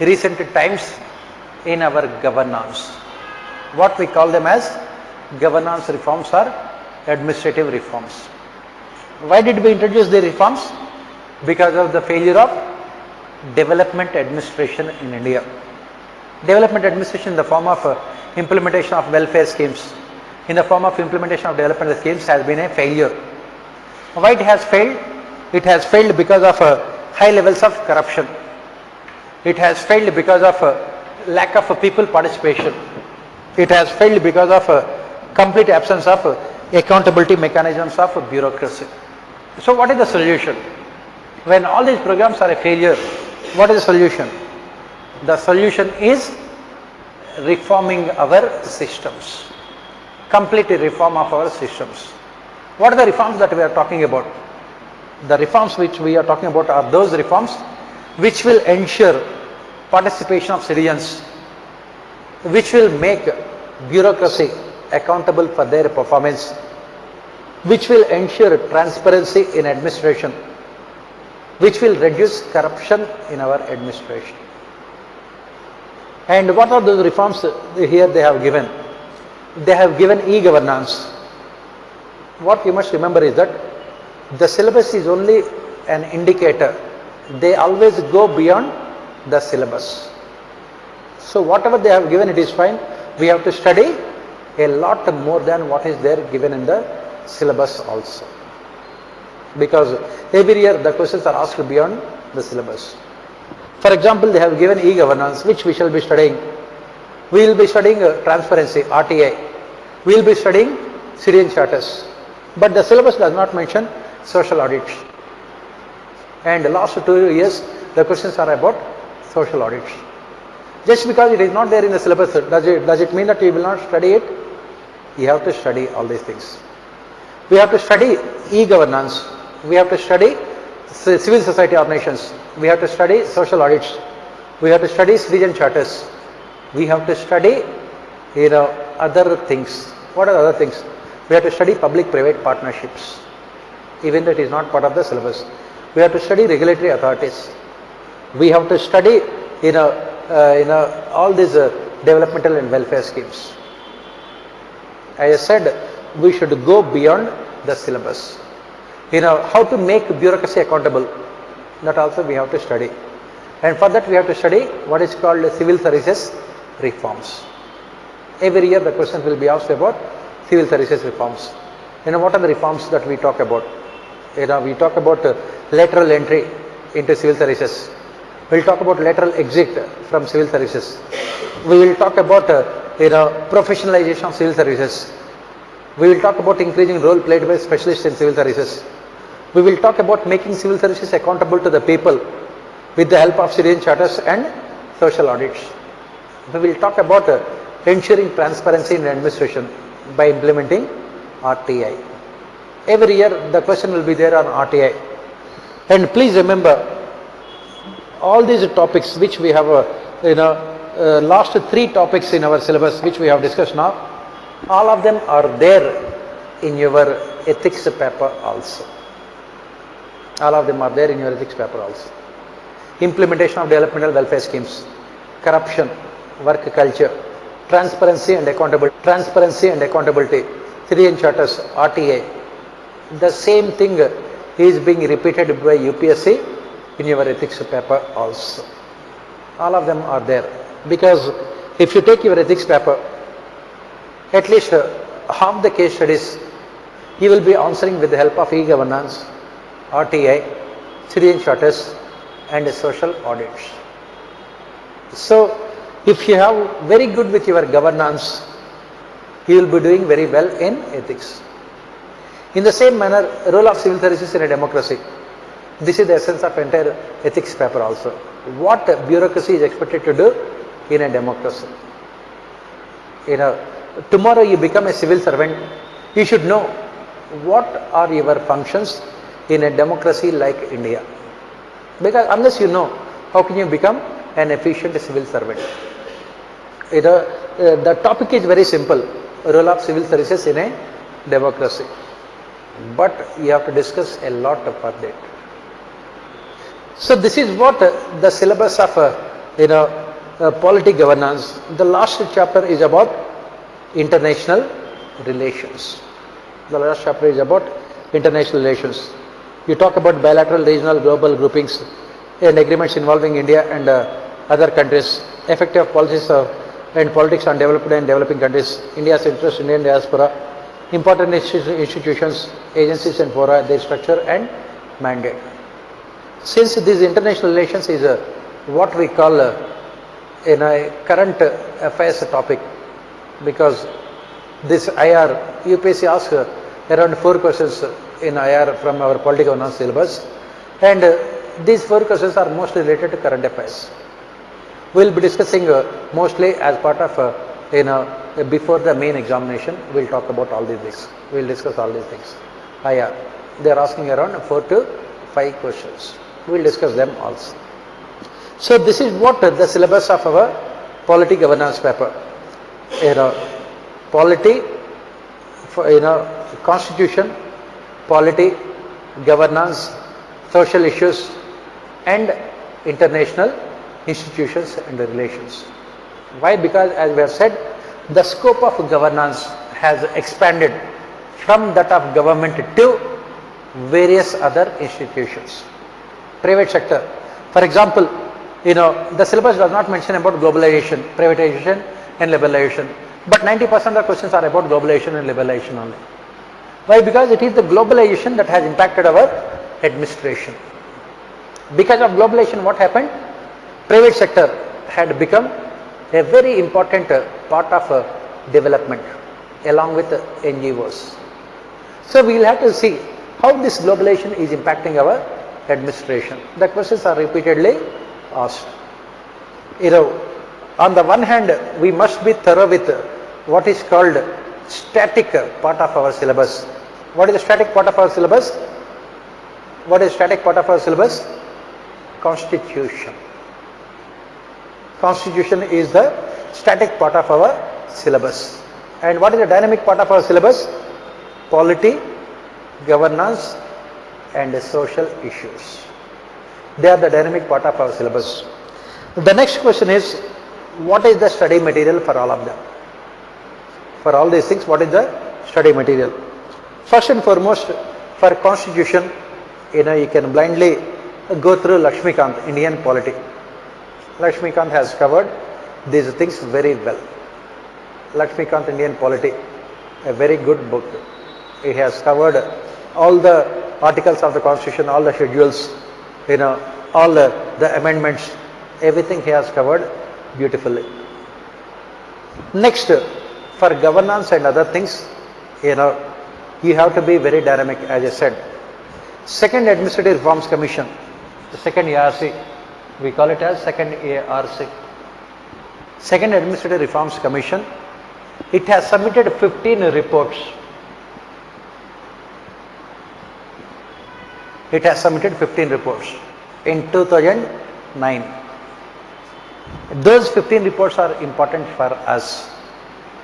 recent times in our governance. What we call them as governance reforms or administrative reforms. Why did we introduce the reforms? Because of the failure of development administration in India. Development administration in the form of implementation of welfare schemes, in the form of implementation of development schemes has been a failure. Why it has failed? It has failed because of high levels of corruption. It has failed because of lack of people participation. It has failed because of complete absence of accountability mechanisms of bureaucracy. So what is the solution? When all these programs are a failure, what is the solution? The solution is reforming our systems. Complete reform of our systems. What are the reforms that we are talking about? The reforms which we are talking about are those reforms which will ensure participation of citizens, which will make bureaucracy accountable for their performance, which will ensure transparency in administration, which will reduce corruption in our administration. And what are those reforms here they have given? They have given e-governance. What you must remember is that the syllabus is only an indicator. They always go beyond the syllabus. So whatever they have given, it is fine. We have to study a lot more than what is there given in the syllabus also. Because every year the questions are asked beyond the syllabus. For example, they have given e-governance, which we shall be studying. We will be studying transparency, RTI. We will be studying citizen charters. But the syllabus does not mention social audits. And the last 2 years, the questions are about social audits. Just because it is not there in the syllabus, does it mean that you will not study it? You have to study all these things. We have to study e-governance. We have to study civil society organizations. We have to study social audits. We have to study citizen charters. We have to study other things. What are the other things? We have to study public-private partnerships, even though it is not part of the syllabus. We have to study regulatory authorities. We have to study all these developmental and welfare schemes. As I said, we should go beyond the syllabus. How to make bureaucracy accountable, that also we have to study. And for that we have to study what is called civil services reforms. Every year the question will be asked about civil services reforms. What are the reforms that we talk about? We talk about lateral entry into civil services. We will talk about lateral exit from civil services. We will talk about professionalization of civil services. We will talk about increasing role played by specialists in civil services. We will talk about making civil services accountable to the people with the help of citizen charters and social audits. We will talk about ensuring transparency in administration by implementing RTI. Every year the question will be there on RTI. And please remember, all these topics which we have, last 3 topics in our syllabus which we have discussed now, all of them are there in your ethics paper also. All of them are there in your ethics paper also. Implementation of developmental welfare schemes, corruption, work culture, transparency and accountability, citizen charters, RTI. The same thing is being repeated by UPSC in your ethics paper also. All of them are there, because if you take your ethics paper, at least half the case studies you will be answering with the help of e-governance, RTI, citizen charters and social audits. So if you have very good with your governance, you will be doing very well in ethics. In the same manner, role of civil services in a democracy. This is the essence of entire ethics paper also. What bureaucracy is expected to do in a democracy. Tomorrow you become a civil servant, you should know what are your functions in a democracy like India. Because unless you know, how can you become an efficient civil servant? The topic is very simple, role of civil services in a democracy. But you have to discuss a lot about it. So this is what the syllabus of polity governance. The last chapter is about international relations. The last chapter is about international relations. You talk about bilateral, regional, global groupings and agreements involving India and other countries, effective policies and politics on developed and developing countries, India's interest in Indian diaspora, important institutions, agencies and fora, their structure and mandate. Since this international relations is what we call in a current affairs topic, because this IR, UPSC asks around 4 questions in IR from our political governance syllabus, and these 4 questions are mostly related to current affairs. We will be discussing mostly as part of before the main examination. We will talk about all these things. We will discuss all these things. IR, they are asking around 4 to 5 questions. We will discuss them also. So this is what the syllabus of our polity governance paper. Polity, constitution, polity, governance, social issues and international institutions and relations. Why? Because as we have said, the scope of governance has expanded from that of government to various other institutions. Private sector. For example, the syllabus does not mention about globalization, privatization and liberalization. But 90% of the questions are about globalization and liberalization only. Why? Because it is the globalization that has impacted our administration. Because of globalization, what happened? Private sector had become a very important part of development along with NGOs. So we will have to see how this globalization is impacting our administration. The questions are repeatedly asked. On the one hand, we must be thorough with what is called static part of our syllabus. What is the static part of our syllabus? What is static part of our syllabus? Constitution. Constitution is the static part of our syllabus. And what is the dynamic part of our syllabus? Polity, governance and social issues. They are the dynamic part of our syllabus. The next question is, what is the study material for all of them? For all these things, what is the study material? First and foremost, for constitution, you can blindly go through Lakshmikant, Indian polity. Lakshmikant has covered these things very well. Lakshmikant, Indian polity, a very good book. It has covered all the articles of the constitution, all the schedules, all the amendments, everything he has covered beautifully. Next, for governance and other things, you have to be very dynamic, as I said. Second Administrative Reforms Commission, the second ARC, we call it as second ARC. Second Administrative Reforms Commission, it has submitted 15 reports. It has submitted 15 reports in 2009. Those 15 reports are important for us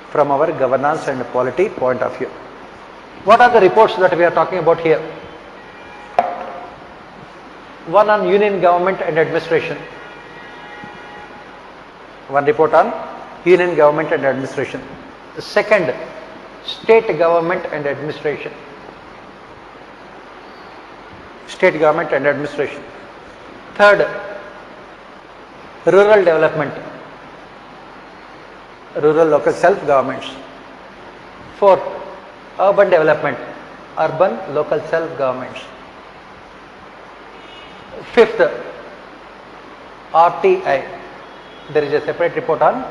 from our governance and polity point of view. What are the reports that we are talking about here? One on union government and administration. One report on union government and administration. The second, state government and administration. State government and administration. Third, rural development. Rural local self-governments. Fourth, urban development, urban local self-governments. Fifth, RTI, there is a separate report on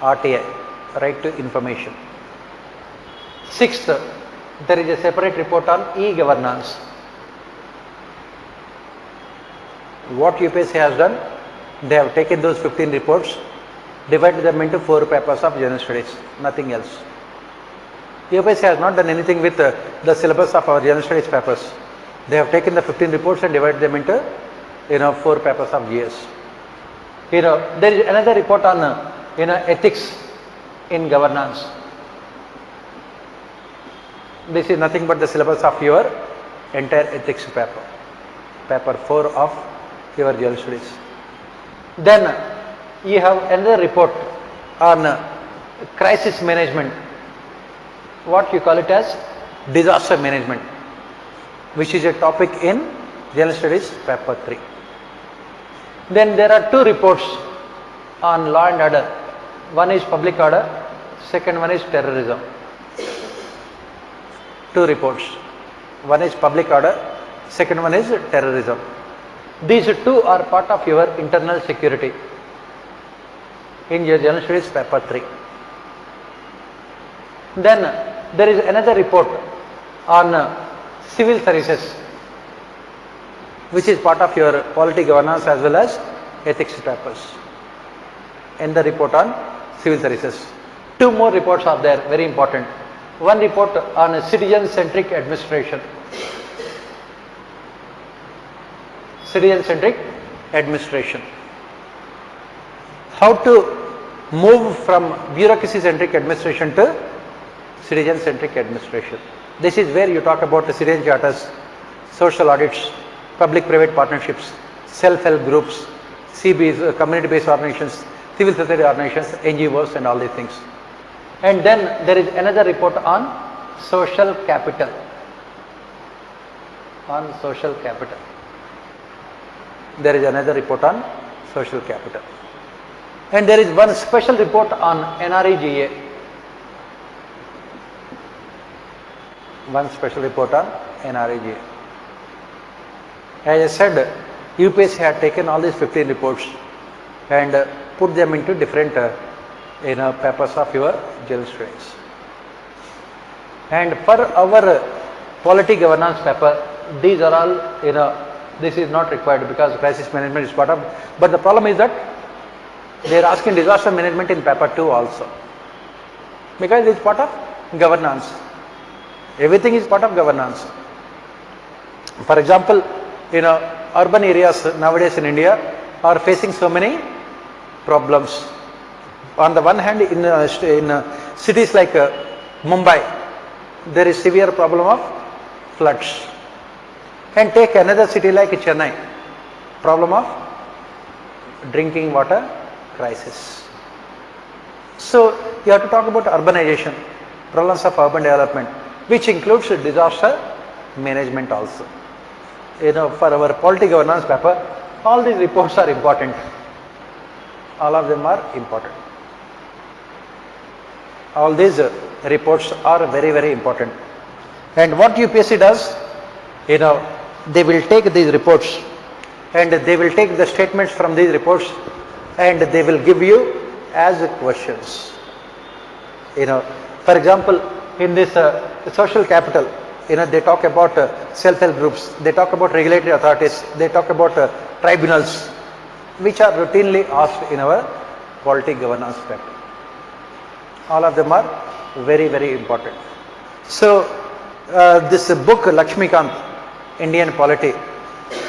RTI, right to information. Sixth, there is a separate report on e-governance. What UPSC has done, they have taken those 15 reports, divided them into 4 papers of general studies, nothing else. UPSC has not done anything with the syllabus of our general studies papers. They have taken the 15 reports and divided them into 4 papers of GS. There is another report on ethics in governance. This is nothing but the syllabus of your entire ethics paper, paper 4 of your general studies. Then you have another report on crisis management, what you call it as disaster management, which is a topic in general studies paper 3. Then there are 2 reports on law and order. One is public order, second one is terrorism. 2 reports. One is public order, second one is terrorism. These 2 are part of your internal security in your general studies paper 3. Then there is another report on civil services, which is part of your polity governance as well as ethics papers, and the report on civil services. 2 more reports are there, very important. One report on citizen-centric administration. Citizen-centric administration. How to move from bureaucracy-centric administration to citizen-centric administration. This is where you talk about the citizen charters, social audits, public-private partnerships, self-help groups, CBs, community-based organizations, civil society organizations, NGOs and all these things. And then there is another report on social capital. On social capital. There is another report on social capital. And there is one special report on NREGA. One special report on NREGA. As I said, UPSC had taken all these 15 reports and put them into different papers of your general studies. And for our polity governance paper, these are all, this is not required because crisis management is part of, but the problem is that they are asking disaster management in paper 2 also, because it is part of governance. Everything is part of governance. For example, urban areas nowadays in India are facing so many problems. On the one hand, in cities like Mumbai, there is severe problem of floods. And take another city like Chennai, problem of drinking water crisis. So you have to talk about urbanization, problems of urban development, which includes disaster management also. For our polity governance paper, all these reports are important. All of them are important. All these reports are very, very important. And what UPSC does, they will take these reports and they will take the statements from these reports and they will give you as questions. For example, in this social capital, they talk about self-help groups, they talk about regulatory authorities, they talk about tribunals, which are routinely asked in our polity governance paper. All of them are very, very important. So, this book Lakshmikant, Indian Polity,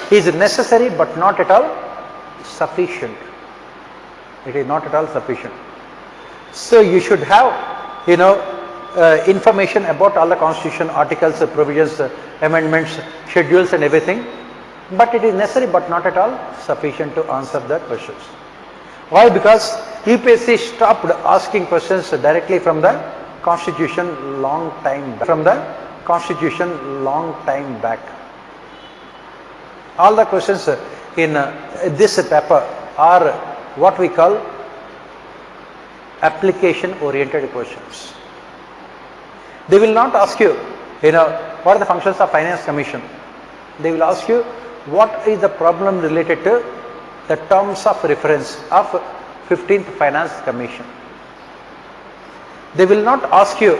is necessary but not at all sufficient. It is not at all sufficient. So, you should have, information about all the constitution, articles, provisions, amendments, schedules and everything, but it is necessary but not at all sufficient to answer the questions. Why? Because UPSC stopped asking questions directly from the constitution long time back. All the questions in this paper are what we call application oriented questions. They will not ask you, what are the functions of Finance Commission. They will ask you, what is the problem related to the terms of reference of 15th Finance Commission. They will not ask you,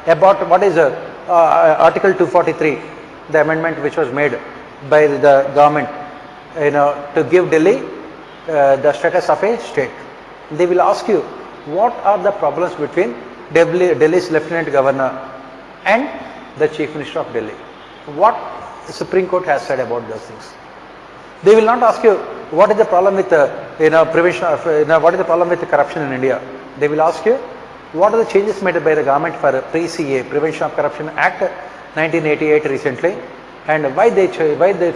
about what is Article 243, the amendment which was made by the government, to give Delhi the status of a state. They will ask you, what are the problems between Delhi's Lieutenant Governor and the Chief Minister of Delhi. What the Supreme Court has said about those things. They will not ask you, what is the problem with prevention of, what is the problem with corruption in India. They will ask you, what are the changes made by the government for PCA, Prevention of Corruption Act 1988 recently, and why the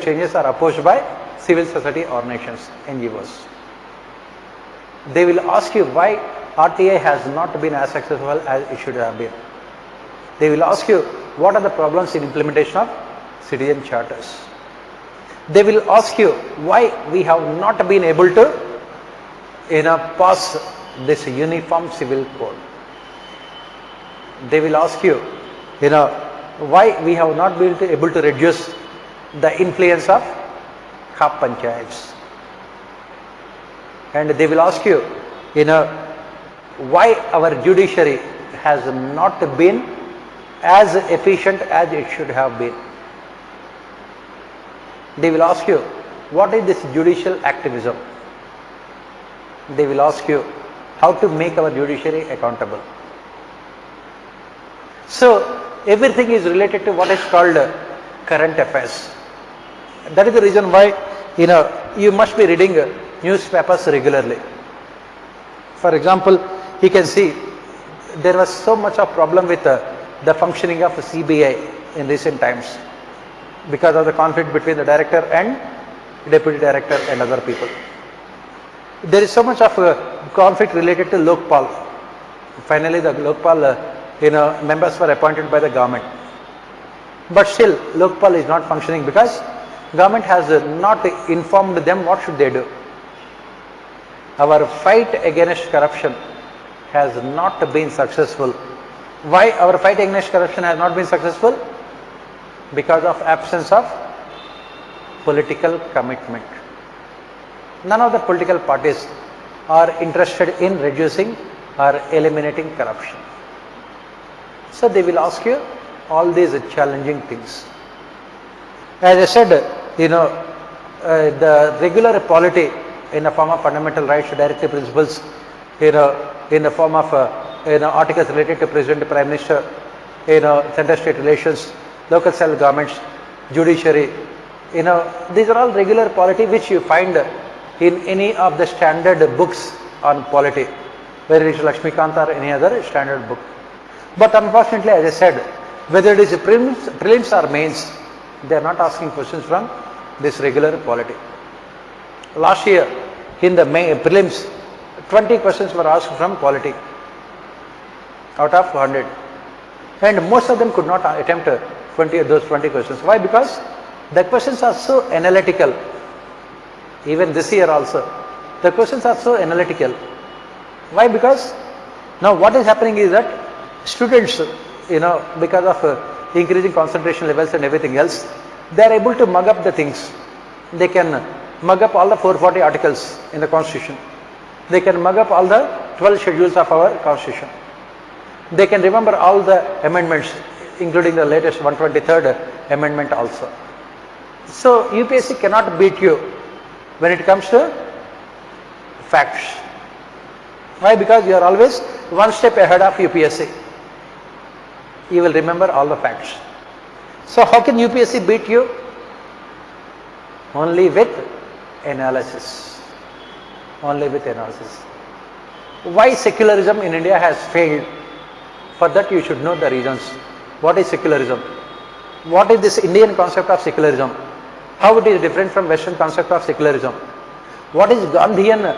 changes are opposed by civil society organizations, NGOs. They will ask you why RTI has not been as successful as it should have been. They will ask you, what are the problems in implementation of citizen charters. They will ask you why we have not been able to pass this uniform civil code. They will ask you, why we have not been able to reduce the influence of Khap Panchayats. And they will ask you, why our judiciary has not been as efficient as it should have been. They will ask you, what is this judicial activism? They will ask you, how to make our judiciary accountable. So, everything is related to what is called current affairs. That is the reason why, you must be reading newspapers regularly. For example, you can see there was so much of problem with the functioning of CBI in recent times because of the conflict between the director and deputy director and other people. There is so much of conflict related to Lokpal. Finally, the Lokpal members were appointed by the government. But still, Lokpal is not functioning because government has not informed them what should they do. Our fight against corruption has not been successful. Why our fight against corruption has not been successful? Because of absence of political commitment. None of the political parties are interested in reducing or eliminating corruption. So they will ask you all these challenging things. As I said, the regular polity in the form of fundamental rights, directive principles, in the form of articles related to President, Prime Minister, center-state relations, local self-governments, judiciary, these are all regular polity which you find in any of the standard books on polity, whether it is Lakshmikant or any other standard book. But unfortunately, as I said, whether it is prelims or mains, they are not asking questions from this regular polity. Last year, in the prelims, 20 questions were asked from polity out of 100. And most of them could not attempt those 20 questions. Why? Because the questions are so analytical. Even this year also, the questions are so analytical. Why? Because now what is happening is that students, because of increasing concentration levels and everything else, they are able to mug up the things. They can mug up all the 440 articles in the Constitution. They can mug up all the 12 schedules of our Constitution. They can remember all the amendments, including the latest 123rd amendment also. So UPSC cannot beat you when it comes to facts. Why? Because you are always one step ahead of UPSC. You will remember all the facts. So how can UPSC beat you? Only with analysis. Only with analysis. Why secularism in India has failed? For that you should know the reasons. What is secularism? What is this Indian concept of secularism? How it is different from Western concept of secularism? What is Gandhian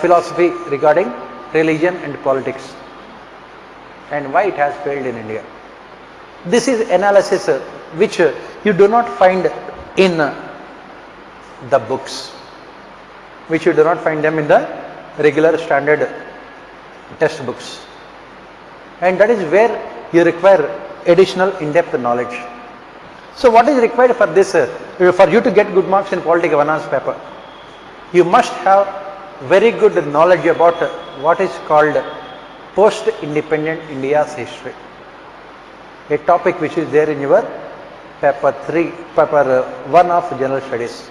philosophy regarding religion and politics? And why it has failed in India? This is analysis which you do not find in the books, which you do not find them in the regular standard textbooks. and that is where you require additional in-depth knowledge. So what is required for this, for you to get good marks in polity governance paper? You must have very good knowledge about what is called post-independent India's history, a topic which is there in your paper 1 of general studies.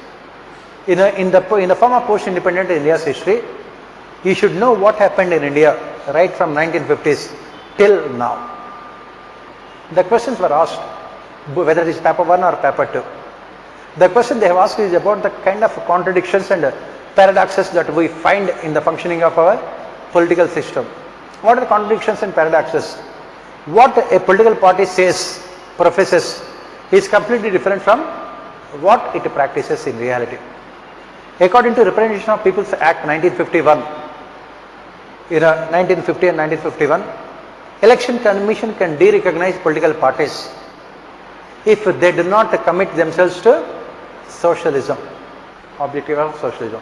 In the form of post-independent India's history, you should know what happened in India right from 1950s till now. The questions were asked, whether it is paper 1 or paper 2. The question they have asked is about the kind of contradictions and paradoxes that we find in the functioning of our political system. What are contradictions and paradoxes? What a political party says, professes, is completely different from what it practices in reality. According to Representation of People's Act 1951, 1950 and 1951, Election Commission can de-recognize political parties if they do not commit themselves to socialism, objective of socialism.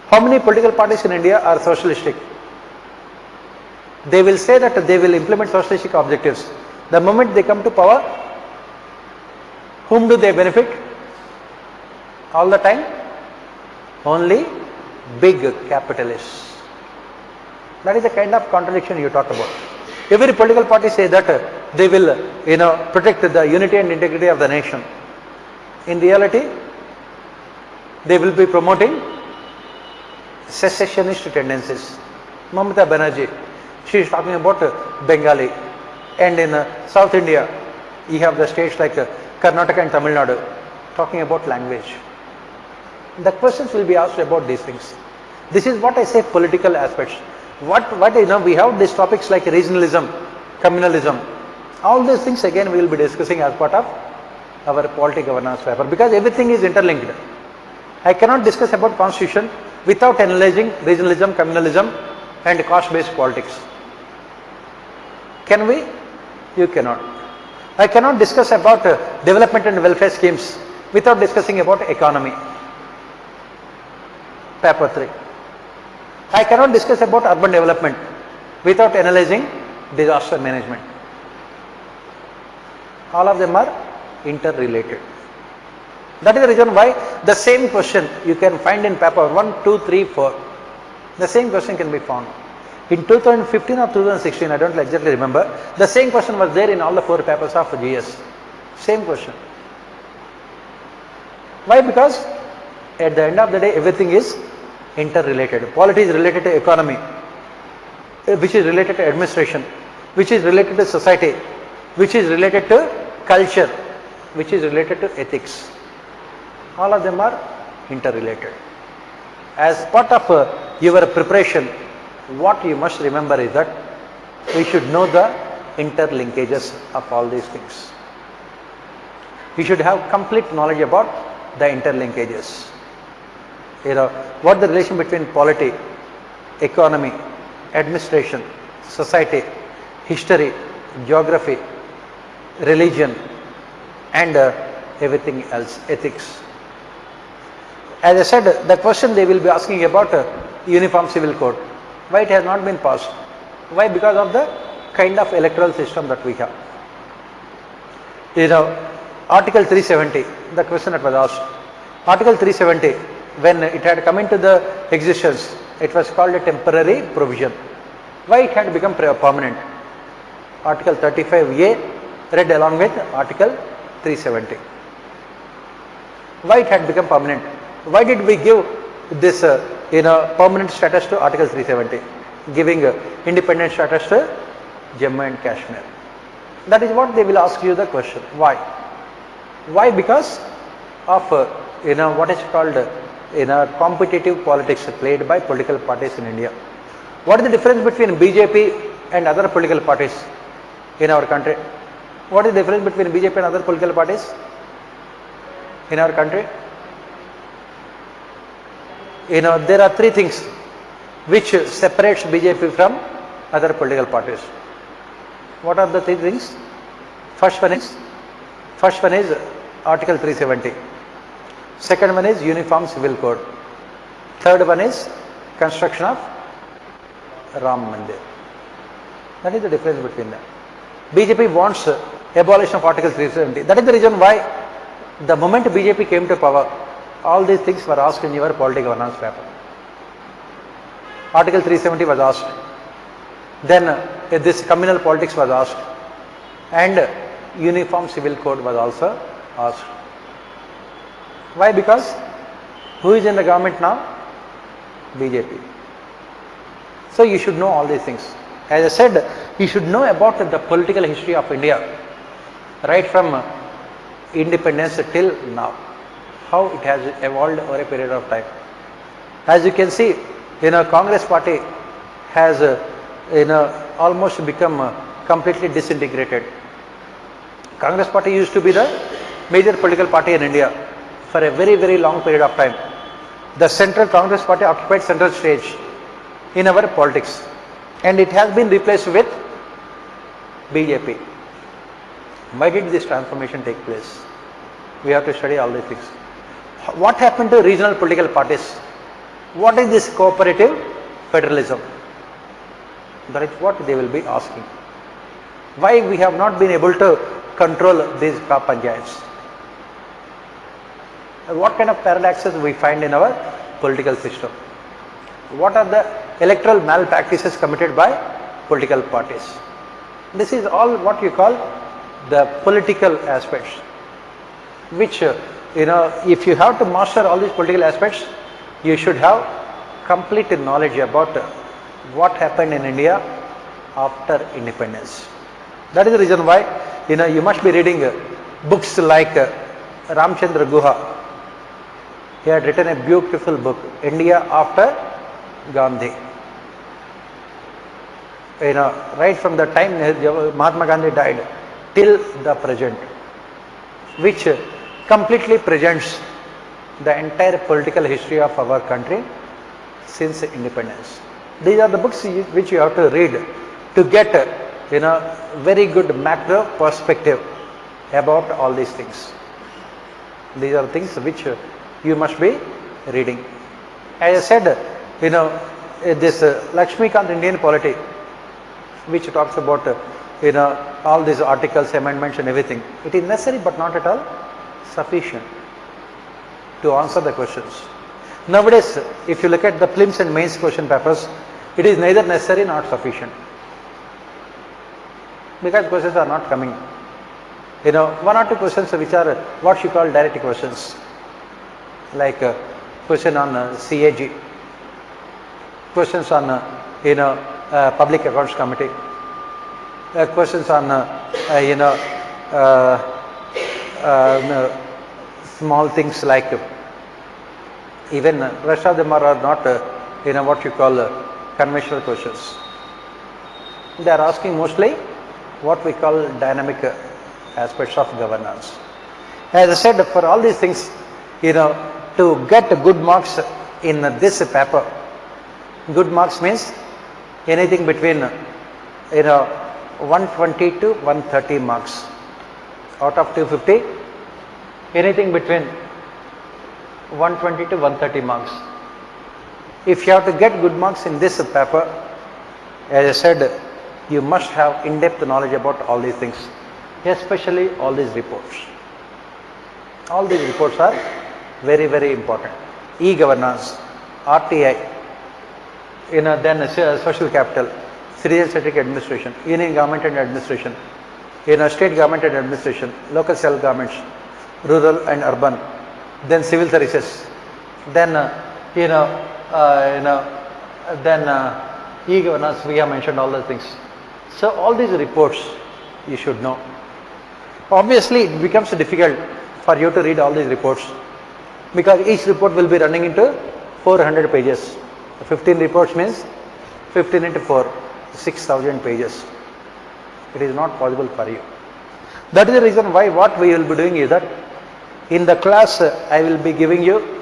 How many political parties in India are socialistic? They will say that they will implement socialistic objectives. The moment they come to power, whom do they benefit? All the time? Only big capitalists. That is the kind of contradiction you talk about. Every political party say that they will, protect the unity and integrity of the nation. In reality, they will be promoting secessionist tendencies. Mamata Banerjee, she is talking about Bengali, and in South India, you have the states like Karnataka and Tamil Nadu, talking about language. The questions will be asked about these things. This is what I say political aspects. What we have these topics like regionalism, communalism, all these things again we will be discussing as part of our polity governance paper, because everything is interlinked. I cannot discuss about constitution without analyzing regionalism, communalism and caste-based politics. Can we? You cannot. I cannot discuss about development and welfare schemes without discussing about economy. Paper 3. I cannot discuss about urban development without analyzing disaster management. All of them are interrelated. That is the reason why the same question you can find in paper 1, 2, 3, 4. The same question can be found. In 2015 or 2016, I don't exactly remember, the same question was there in all the 4 papers of GS. Same question. Why? Because at the end of the day, everything is interrelated. Polity is related to economy, which is related to administration, which is related to society, which is related to culture, which is related to ethics. All of them are interrelated. As part of your preparation, what you must remember is that we should know the interlinkages of all these things. You should have complete knowledge about the interlinkages. What the relation between polity, economy, administration, society, history, geography, religion and everything else, ethics. As I said, the question they will be asking about Uniform Civil Code. Why it has not been passed? Why? Because of the kind of electoral system that we have. Article 370, the question that was asked. Article 370, when it had come into the existence, it was called a temporary provision. Why it had become permanent? Article 35A read along with Article 370. Why it had become permanent? Why did we give this permanent status to Article 370, giving independent status to Jammu and Kashmir? That is what they will ask you the question. Why? Why? Because of what is called competitive politics played by political parties in India. What is the difference between BJP and other political parties in our country? What is the difference between BJP and other political parties in our country? There are 3 things which separates BJP from other political parties. What are the 3 things? First one is Article 370. Second one is Uniform Civil Code. Third one is construction of Ram Mandir. That is the difference between them. BJP wants abolition of Article 370. That is the reason why the moment BJP came to power, all these things were asked in your polity governance paper. Article 370 was asked. Then this communal politics was asked. And uniform civil code was also asked. Why? Because who is in the government now? BJP. So you should know all these things. As I said, you should know about the political history of India, right from independence till now, how it has evolved over a period of time. As you can see, Congress party has almost become completely disintegrated. Congress party used to be the major political party in India for a very, very long period of time. The central Congress party occupied central stage in our politics, and it has been replaced with BJP. Why did this transformation take place? We have to study all these things. What happened to regional political parties? What is this cooperative federalism? That is what they will be asking. Why we have not been able to control these panchayats? What kind of paradoxes we find in our political system? What are the electoral malpractices committed by political parties? This is all what you call the political aspects, which if you have to master all these political aspects, you should have complete knowledge about what happened in India after independence. That is the reason why you must be reading books like Ramchandra Guha. He had written a beautiful book, India After Gandhi. Right from the time Mahatma Gandhi died till the present, which completely presents the entire political history of our country since independence. These are the books which you have to read to get very good macro perspective about all these things. These are things which you must be reading. As I said, this Lakshmikant Indian polity, which talks about all these articles, amendments and everything, it is necessary but not at all sufficient to answer the questions. Nowadays, if you look at the prelims and mains question papers, it is neither necessary nor sufficient, because questions are not coming. One or two questions which are what you call direct questions, like question on CAG, questions on Public Accounts Committee, questions on small things like even rest of them are not what you call conventional questions. They are asking mostly what we call dynamic aspects of governance. As I said, for all these things, to get good marks in this paper, good marks means anything between 120 to 130 marks out of 250, anything between 120 to 130 marks. If you have to get good marks in this paper, as I said, you must have in-depth knowledge about all these things, especially all these reports. All these reports are very, very important. E-governance, RTI, then social capital, citizen-centric administration, union government and administration, state government and administration, local self-governments, rural and urban, then civil services, then then e-governance. We have mentioned all the things. So all these reports you should know. Obviously, it becomes difficult for you to read all these reports, because each report will be running into 400 pages. 15 reports means 15 into 4, 6,000 pages. It is not possible for you. That is the reason why what we will be doing is that in the class I will be giving you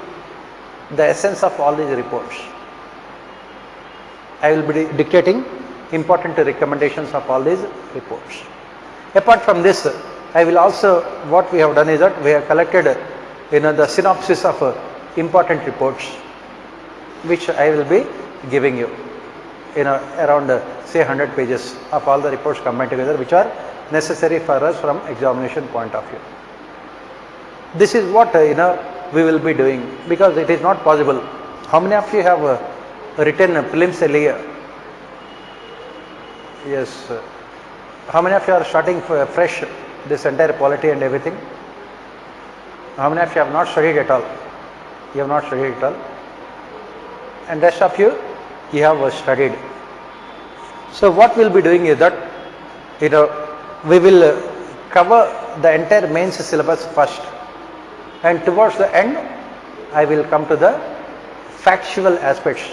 the essence of all these reports. I will be dictating important recommendations of all these reports. Apart from this, I will also, what we have done is that we have collected the synopsis of important reports, which I will be giving you. around say 100 pages of all the reports combined together, which are necessary for us from examination point of view. This is what we will be doing, because it is not possible. How many of you have written prelims earlier? Yes. How many of you are starting fresh this entire polity and everything? How many of you have not studied at all? You have not studied at all. And rest of you have studied. So what we'll be doing is that we will cover the entire mains syllabus first, and towards the end I will come to the factual aspects,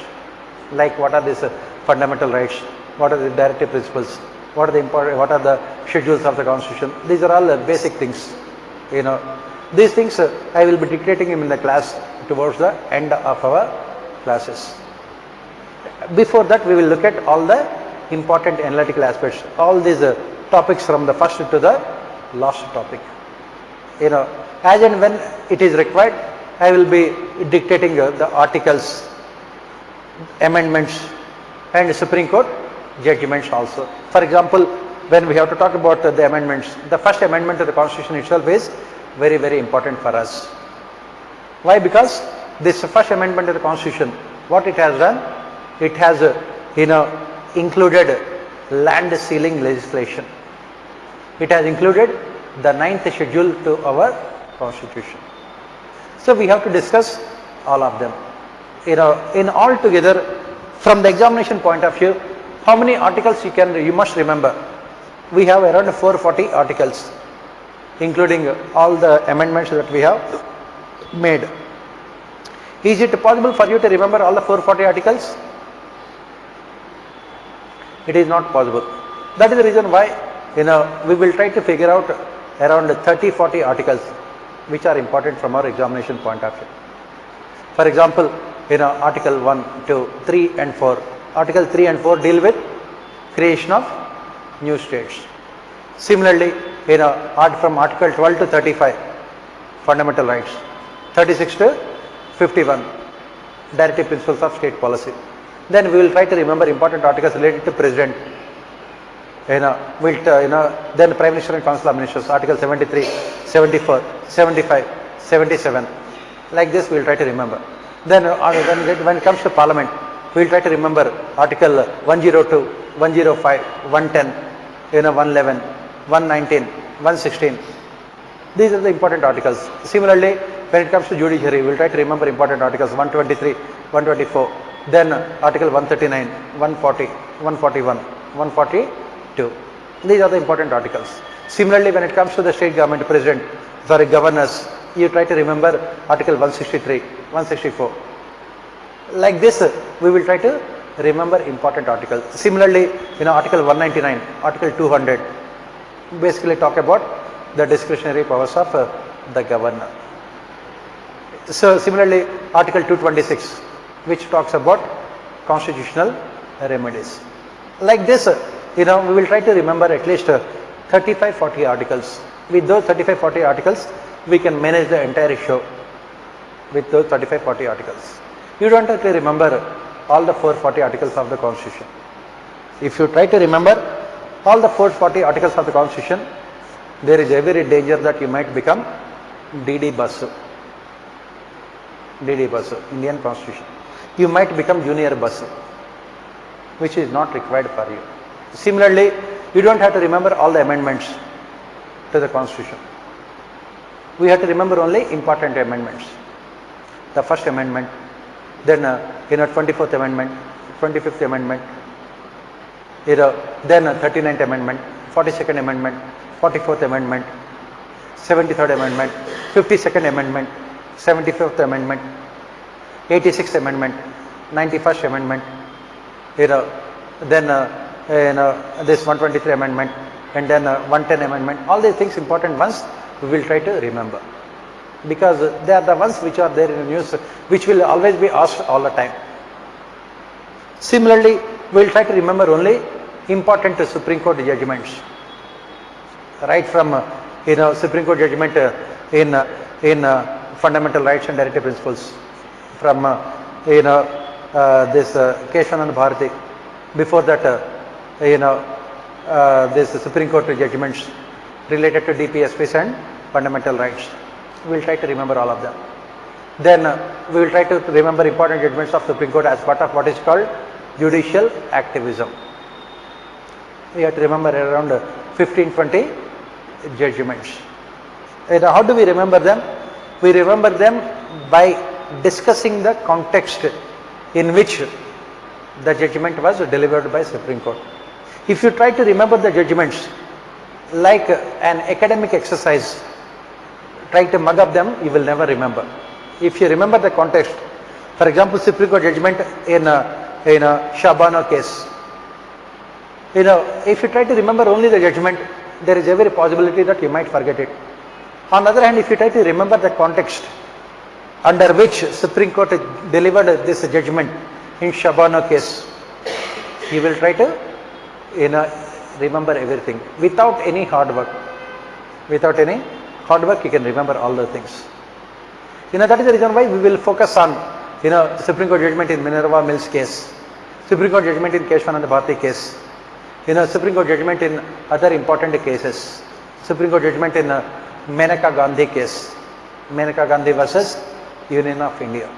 like what are these fundamental rights, what are the directive principles, what are the schedules of the constitution. These are all basic things. These things I will be dictating in the class towards the end of our classes. Before that, we will look at all the important analytical aspects, all these topics from the first to the last topic. As and when it is required, I will be dictating the articles, amendments and Supreme Court judgments also. For example, when we have to talk about the amendments, the first amendment to the Constitution itself is very, very important for us. Why? Because this first amendment to the Constitution, what it has done, it has included land ceiling legislation. It has included the 9th schedule to our Constitution. So we have to discuss all of them. In all together, from the examination point of view, how many articles you must remember? We have around 440 articles, including all the amendments that we have made. Is it possible for you to remember all the 440 articles? It is not possible. That is the reason why we will try to figure out around 30-40 articles which are important from our examination point of view. For example, Article 1, 2, 3 and 4. Article 3 and 4 deal with creation of new states. Similarly, from Article 12 to 35, fundamental rights. 36 to 51, directive principles of state policy. Then we will try to remember important articles related to President. Then Prime Minister and Council of Ministers, Article 73, 74, 75, 77. Like this we will try to remember. Then when it comes to Parliament, we will try to remember Article 102, 105, 110, 111, 119, 116. These are the important articles. Similarly, when it comes to judiciary, we will try to remember important articles 123, 124, then Article 139, 140, 141, 142. These are the important articles. Similarly, when it comes to the state government governors, you try to remember Article 163, 164. Like this, we will try to remember important articles. Similarly, Article 199, Article 200, basically talk about the discretionary powers of the governor. So similarly, Article 226, which talks about constitutional remedies. Like this, we will try to remember at least 35-40 articles. With those 35-40 articles, we can manage the entire show with those 35-40 articles. You don't have to remember all the 440 articles of the Constitution. If you try to remember all the 440 articles of the Constitution, there is every danger that you might become DD Basu. DD Basu, Indian Constitution. You might become Junior Basu, which is not required for you. Similarly, you don't have to remember all the amendments to the Constitution. We have to remember only important amendments. The first amendment, then 24th amendment, 25th amendment, then 39th amendment, 42nd amendment, 44th amendment, 73rd amendment, 52nd amendment, 75th amendment, 86th amendment, 91st amendment, then this 123 amendment, and then 110 amendment. All these things, important ones, we will try to remember, because they are the ones which are there in the news, which will always be asked all the time. Similarly, we will try to remember only important Supreme Court judgments, right from Supreme Court judgment in fundamental rights and directive principles, from this Keshavanand Bharati, Before that, this Supreme Court judgments related to DPSPs and fundamental rights. We will try to remember all of them. Then we will try to remember important judgments of Supreme Court as part of what is called judicial activism. We have to remember around 15-20 judgments. And how do we remember them? We remember them by discussing the context in which the judgment was delivered by Supreme Court. If you try to remember the judgments like an academic exercise, try to mug up them, you will never remember. If you remember the context, for example, Supreme Court judgment in a Shabana case, if you try to remember only the judgment, there is every possibility that you might forget it. On the other hand, if you try to remember the context under which Supreme Court delivered this judgment in Shabana case, you will try to remember everything without any hard work. Without any hard work, you can remember all the things. That is the reason why we will focus on Supreme Court judgment in Minerva Mills case, Supreme Court judgment in Keshwananda Bharti case, Supreme Court judgment in other important cases, Supreme Court judgment in Menaka Gandhi case, Menaka Gandhi versus Union of India.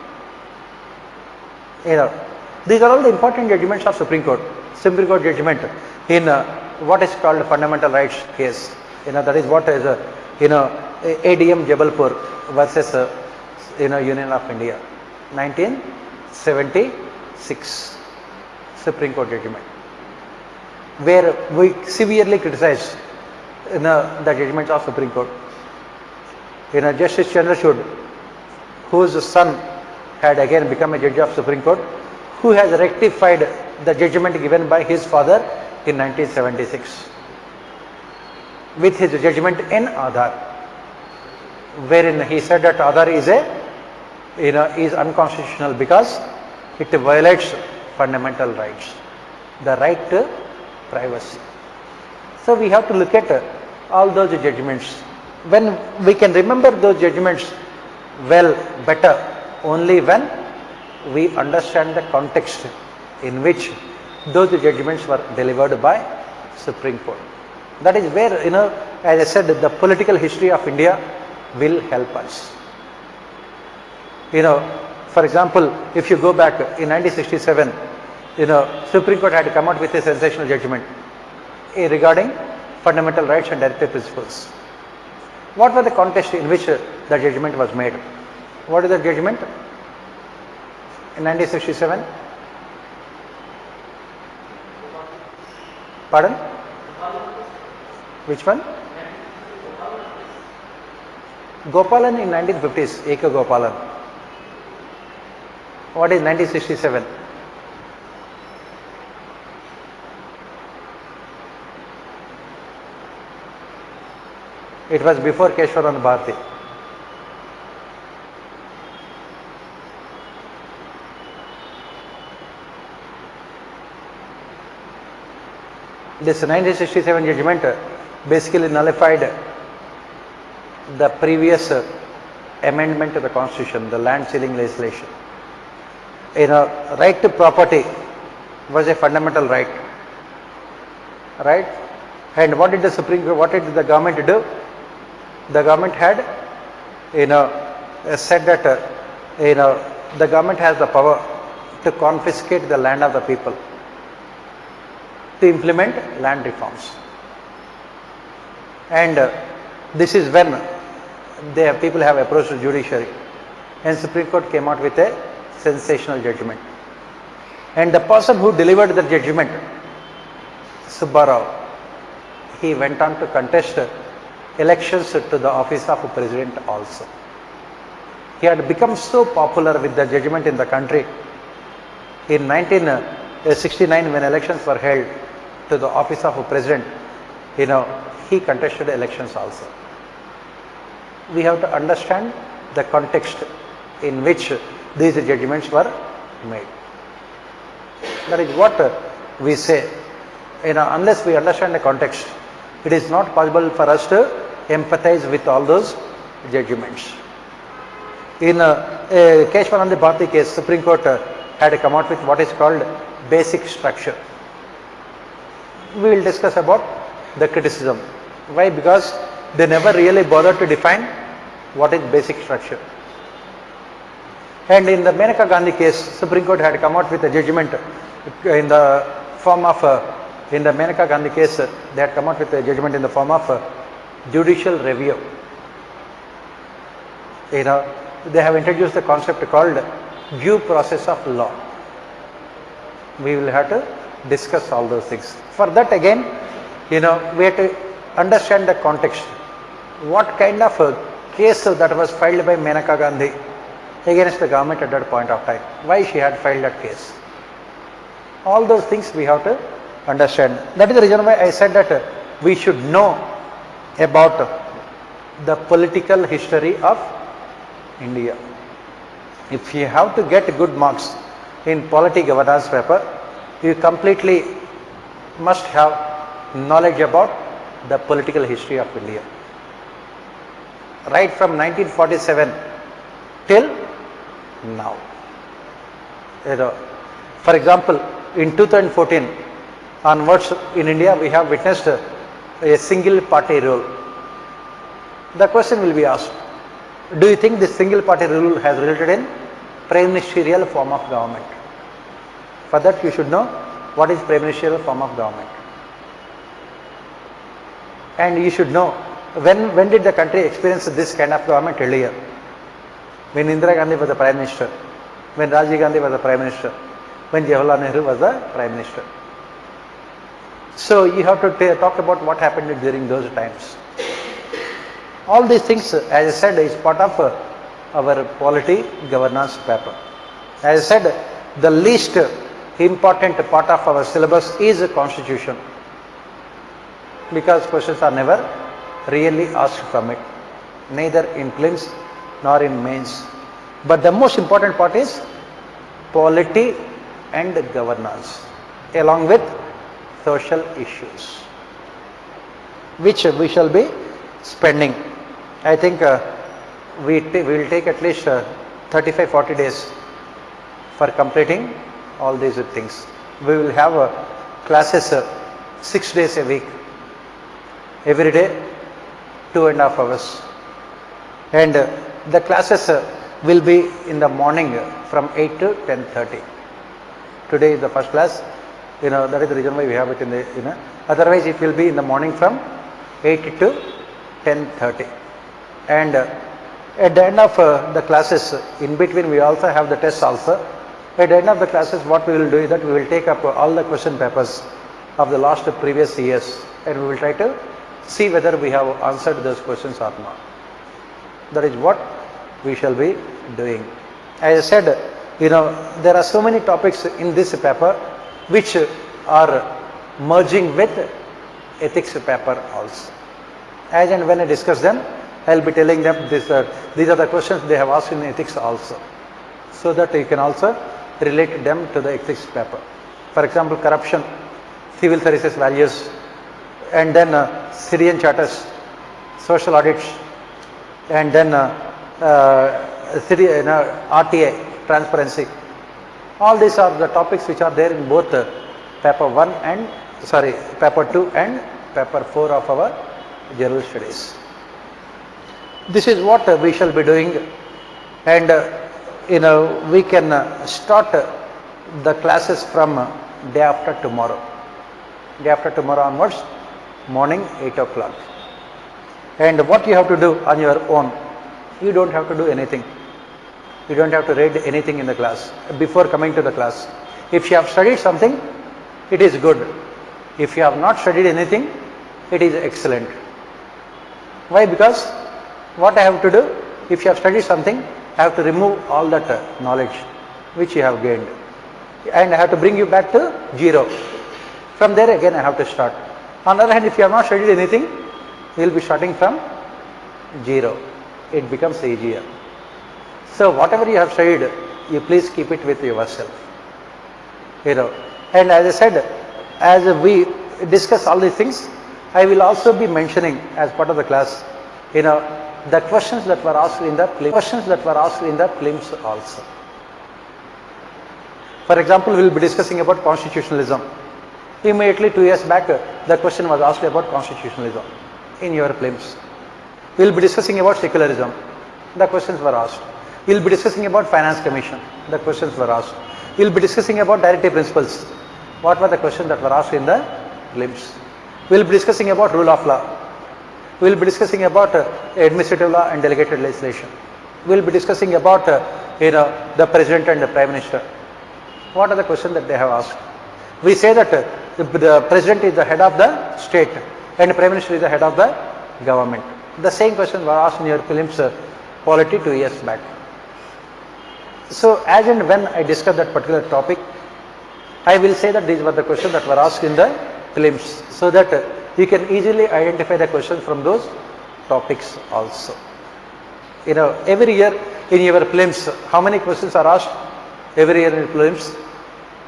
These are all the important judgments of Supreme Court. Supreme Court judgment in what is called fundamental rights case. That is what is ADM Jabalpur versus Union of India, 1976 Supreme Court judgment, where we severely criticized the judgments of Supreme Court. Justice Chandrachud, whose son had again become a judge of Supreme Court, who has rectified the judgment given by his father in 1976 with his judgment in Aadhaar, wherein he said that Aadhaar is is unconstitutional because it violates fundamental rights, the right to privacy. So we have to look at all those judgments. When we can remember those judgments well, better, only when we understand the context in which those judgments were delivered by Supreme Court. That is where, as I said, the political history of India will help us. For example, if you go back in 1967, Supreme Court had come out with a sensational judgment regarding fundamental rights and directive principles. What was the context in which the judgment was made? What is the judgment in 1967? Pardon? Which one? Gopalan in 1950s, Eka Gopalan. What is 1967? It was before Keshwananda Bharti. This 1967 judgment basically nullified the previous amendment to the Constitution, the land ceiling legislation. Right to property was a fundamental right, right? And what did the Supreme Court, what did the government do? The government had, said that, the government has the power to confiscate the land of the people, to implement land reforms. And this is when people have approached the judiciary, and Supreme Court came out with a sensational judgment. And the person who delivered the judgment, Subba Rao, he went on to contest elections to the office of president also. He had become so popular with the judgment in the country. In 1969, when elections were held to the office of president, he contested elections also. We have to understand the context in which these judgments were made. That is what we say. Unless we understand the context, it is not possible for us to empathize with all those judgments. In Keshwananda Bharti case, Supreme Court had come out with what is called basic structure. we will discuss about the criticism. Why? Because they never really bothered to define what is basic structure. And in the Menaka Gandhi case, Supreme Court had come out with a judgment in the form of, in the Menaka Gandhi case, they had come out with a judgment in the form of judicial review. They have introduced the concept called due process of law. We will have to discuss all those things. For that again, we have to understand the context. What kind of a case that was filed by Menaka Gandhi against the government at that point of time? Why she had filed that case? All those things we have to understand. That is the reason why I said that we should know about the political history of India. If you have to get good marks in polity governance paper, you completely must have knowledge about the political history of India. Right from 1947 till now. For example, in 2014 onwards in India we have witnessed a single party rule. The question will be asked, do you think this single party rule has resulted in prime ministerial form of government? For that you should know what is prime ministerial form of government. And you should know when did the country experience this kind of government earlier? When Indira Gandhi was the Prime Minister, when Rajiv Gandhi was the Prime Minister, when Jawaharlal Nehru was the Prime Minister. So you have to talk about what happened during those times. All these things, as I said, is part of our polity governance paper. As I said, the least important part of our syllabus is the constitution, because questions are never really asked from it, neither in prelims nor in mains. But the most important part is polity and governance, along with social issues, which we shall be spending. I think we will take at least 35-40 days for completing all these things. We will have classes 6 days a week, every day 2.5 hours, and the classes will be in the morning from 8 to 10:30. Today is the first class, that is the reason why we have it in the, otherwise it will be in the morning from 8 to 10:30. And at the end of the classes, in between we also have the tests also. At the end of the classes, what we will do is that we will take up all the question papers of the last previous years, and we will try to see whether we have answered those questions or not. That is what we shall be doing. As I said, there are so many topics in this paper which are merging with ethics paper also. As and when I discuss them, I will be telling them these are the questions they have asked in ethics also, so that you can also relate them to the ethics paper. For example, corruption, civil services values, and then Syrian charters, social audits, and then RTA, transparency. All these are the topics which are there in both paper 2 and paper 4 of our general studies. This is what we shall be doing, and we can start the classes from day after tomorrow. Day after tomorrow onwards, morning 8 o'clock. And what you have to do on your own, you don't have to do anything. You don't have to read anything in the class before coming to the class. If you have studied something, it is good. If you have not studied anything, it is excellent. Why? Because what I have to do, if you have studied something, I have to remove all that knowledge which you have gained, and I have to bring you back to zero. From there again I have to start. On the other hand, if you have not studied anything, you will be starting from zero. It becomes easier. So whatever you have studied, you please keep it with yourself. And as I said, as we discuss all these things, I will also be mentioning as part of the class, the questions that were asked in the prelims also. For example, we will be discussing about constitutionalism. Immediately 2 years back, the question was asked about constitutionalism in your prelims. We will be discussing about secularism. The questions were asked. We will be discussing about finance commission. The questions were asked. We will be discussing about directive principles. What were the questions that were asked in the prelims? We will be discussing about rule of law. We will be discussing about administrative law and delegated legislation. We will be discussing about the president and the prime minister. What are the questions that they have asked? We say that the president is the head of the state and the prime minister is the head of the government. The same question was asked in your prelims polity 2 years back. So as and when I discuss that particular topic, I will say that these were the questions that were asked in the prelims, so that you can easily identify the questions from those topics also. Every year in your prelims, how many questions are asked every year in prelims?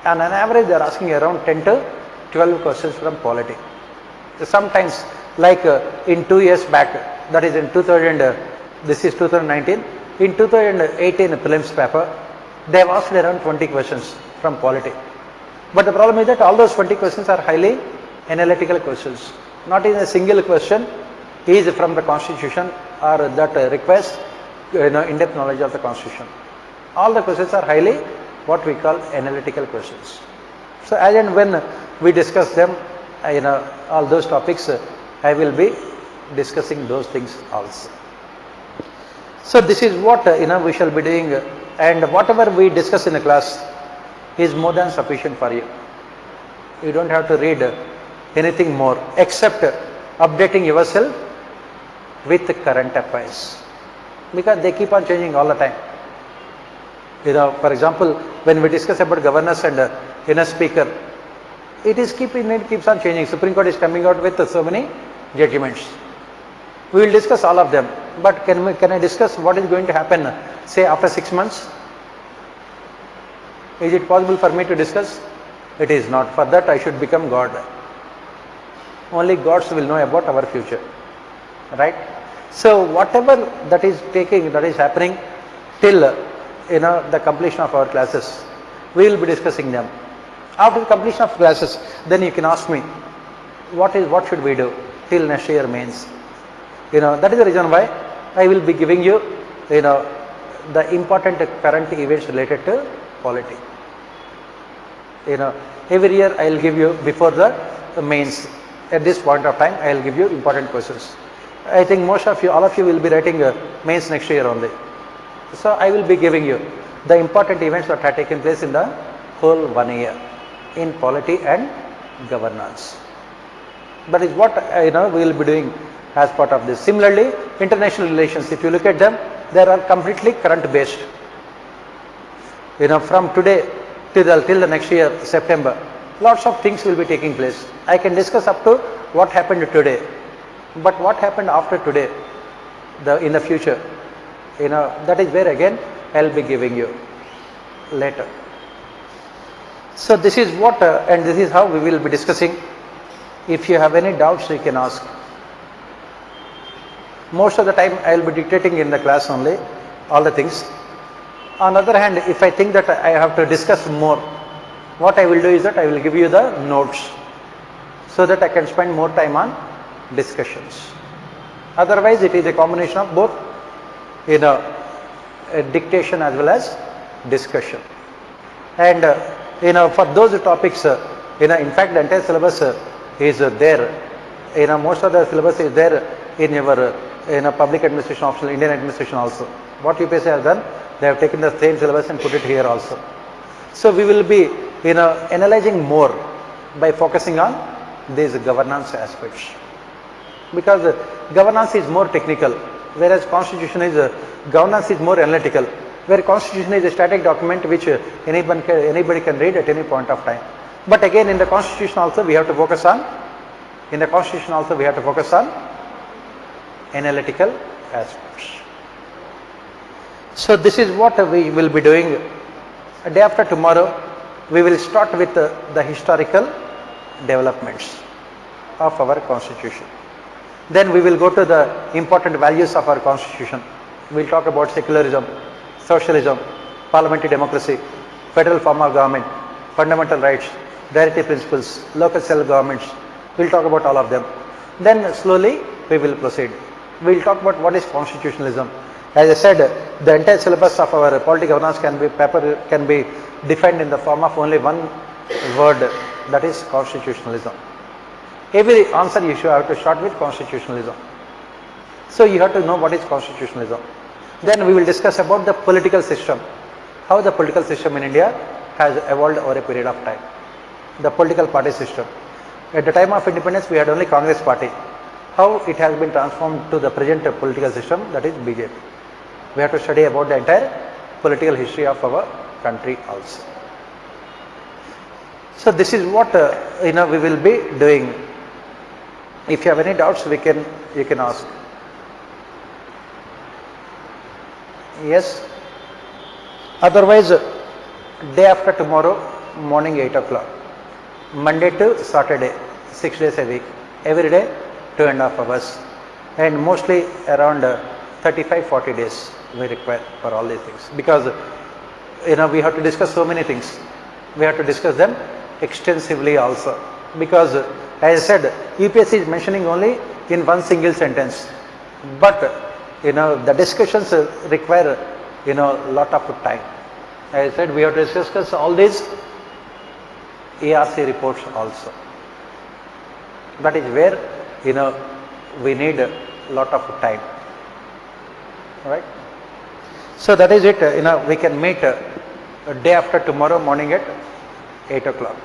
And on average, they are asking around 10 to 12 questions from polity. Sometimes, like in 2 years back, that is in 2019, in 2018 prelims paper, they have asked around 20 questions from polity. But the problem is that all those 20 questions are highly analytical questions. Not in a single question is from the constitution or that requires in-depth knowledge of the constitution. All the questions are highly what we call analytical questions. So as and when we discuss them, all those topics, I will be discussing those things also. So this is what we shall be doing, and whatever we discuss in the class is more than sufficient for you. You don't have to read anything more except updating yourself with the current affairs, because they keep on changing all the time. For example, when we discuss about governors and speaker, it keeps on changing. Supreme Court is coming out with so many judgments. We will discuss all of them, but can I discuss what is going to happen, say after 6 months? Is it possible for me to discuss? It is not. For that I should become God. Only gods will know about our future, right? So whatever that is happening till the completion of our classes, we will be discussing them. After the completion of classes, then you can ask me, what should we do till next year mains? That is the reason why I will be giving you, the important current events related to polity. Every year I will give you before the mains. At this point of time, I will give you important questions. I think most of you, all of you will be writing mains next year only. So I will be giving you the important events that have taken place in the whole 1 year in polity and governance. That is what we will be doing as part of this. Similarly, international relations, if you look at them, they are completely current based. From today till the next year, September, lots of things will be taking place. I can discuss up to what happened today, but what happened after today, in the future, that is where again I will be giving you later. So this is what and this is how we will be discussing. If you have any doubts, you can ask. Most of the time I will be dictating in the class only all the things. On the other hand, if I think that I have to discuss more, what I will do is that I will give you the notes so that I can spend more time on discussions. Otherwise, it is a combination of both dictation as well as discussion. And for those topics, in fact the entire syllabus is there. Most of the syllabus is there in your public administration optional, Indian administration also. What UPSC has done, they have taken the same syllabus and put it here also. So we will be analyzing more by focusing on these governance aspects, because governance is more technical, whereas governance is more analytical, where constitution is a static document which anybody can read at any point of time. But again, in the constitution also we have to focus on analytical aspects. So this is what we will be doing. A day after tomorrow, we will start with the historical developments of our constitution. Then we will go to the important values of our constitution. We will talk about secularism, socialism, parliamentary democracy, federal form of government, fundamental rights, directive principles, local self-governments. We'll talk about all of them. Then slowly we will proceed. We'll talk about what is constitutionalism. As I said, the entire syllabus of our political governance can be defined in the form of only one word, that is constitutionalism. Every answer you should have to start with constitutionalism. So you have to know what is constitutionalism. Then we will discuss about the political system, how the political system in India has evolved over a period of time. The political party system. At the time of independence, we had only Congress party. How it has been transformed to the present political system, that is BJP. We have to study about the entire political history of our country also. So this is what we will be doing. If you have any doubts, you can ask. Yes. Otherwise, day after tomorrow, morning 8 o'clock. Monday to Saturday, 6 days a week. Every day, 2.5 hours. And mostly around 35-40 days we require for all these things. Because, we have to discuss so many things. We have to discuss them extensively also. Because, as I said, UPSC is mentioning only in one single sentence. But, the discussions require, lot of time. As I said, we have to discuss all these ARC reports also. That is where, we need a lot of time. Right? So that is it. We can meet day after tomorrow morning at 8 o'clock.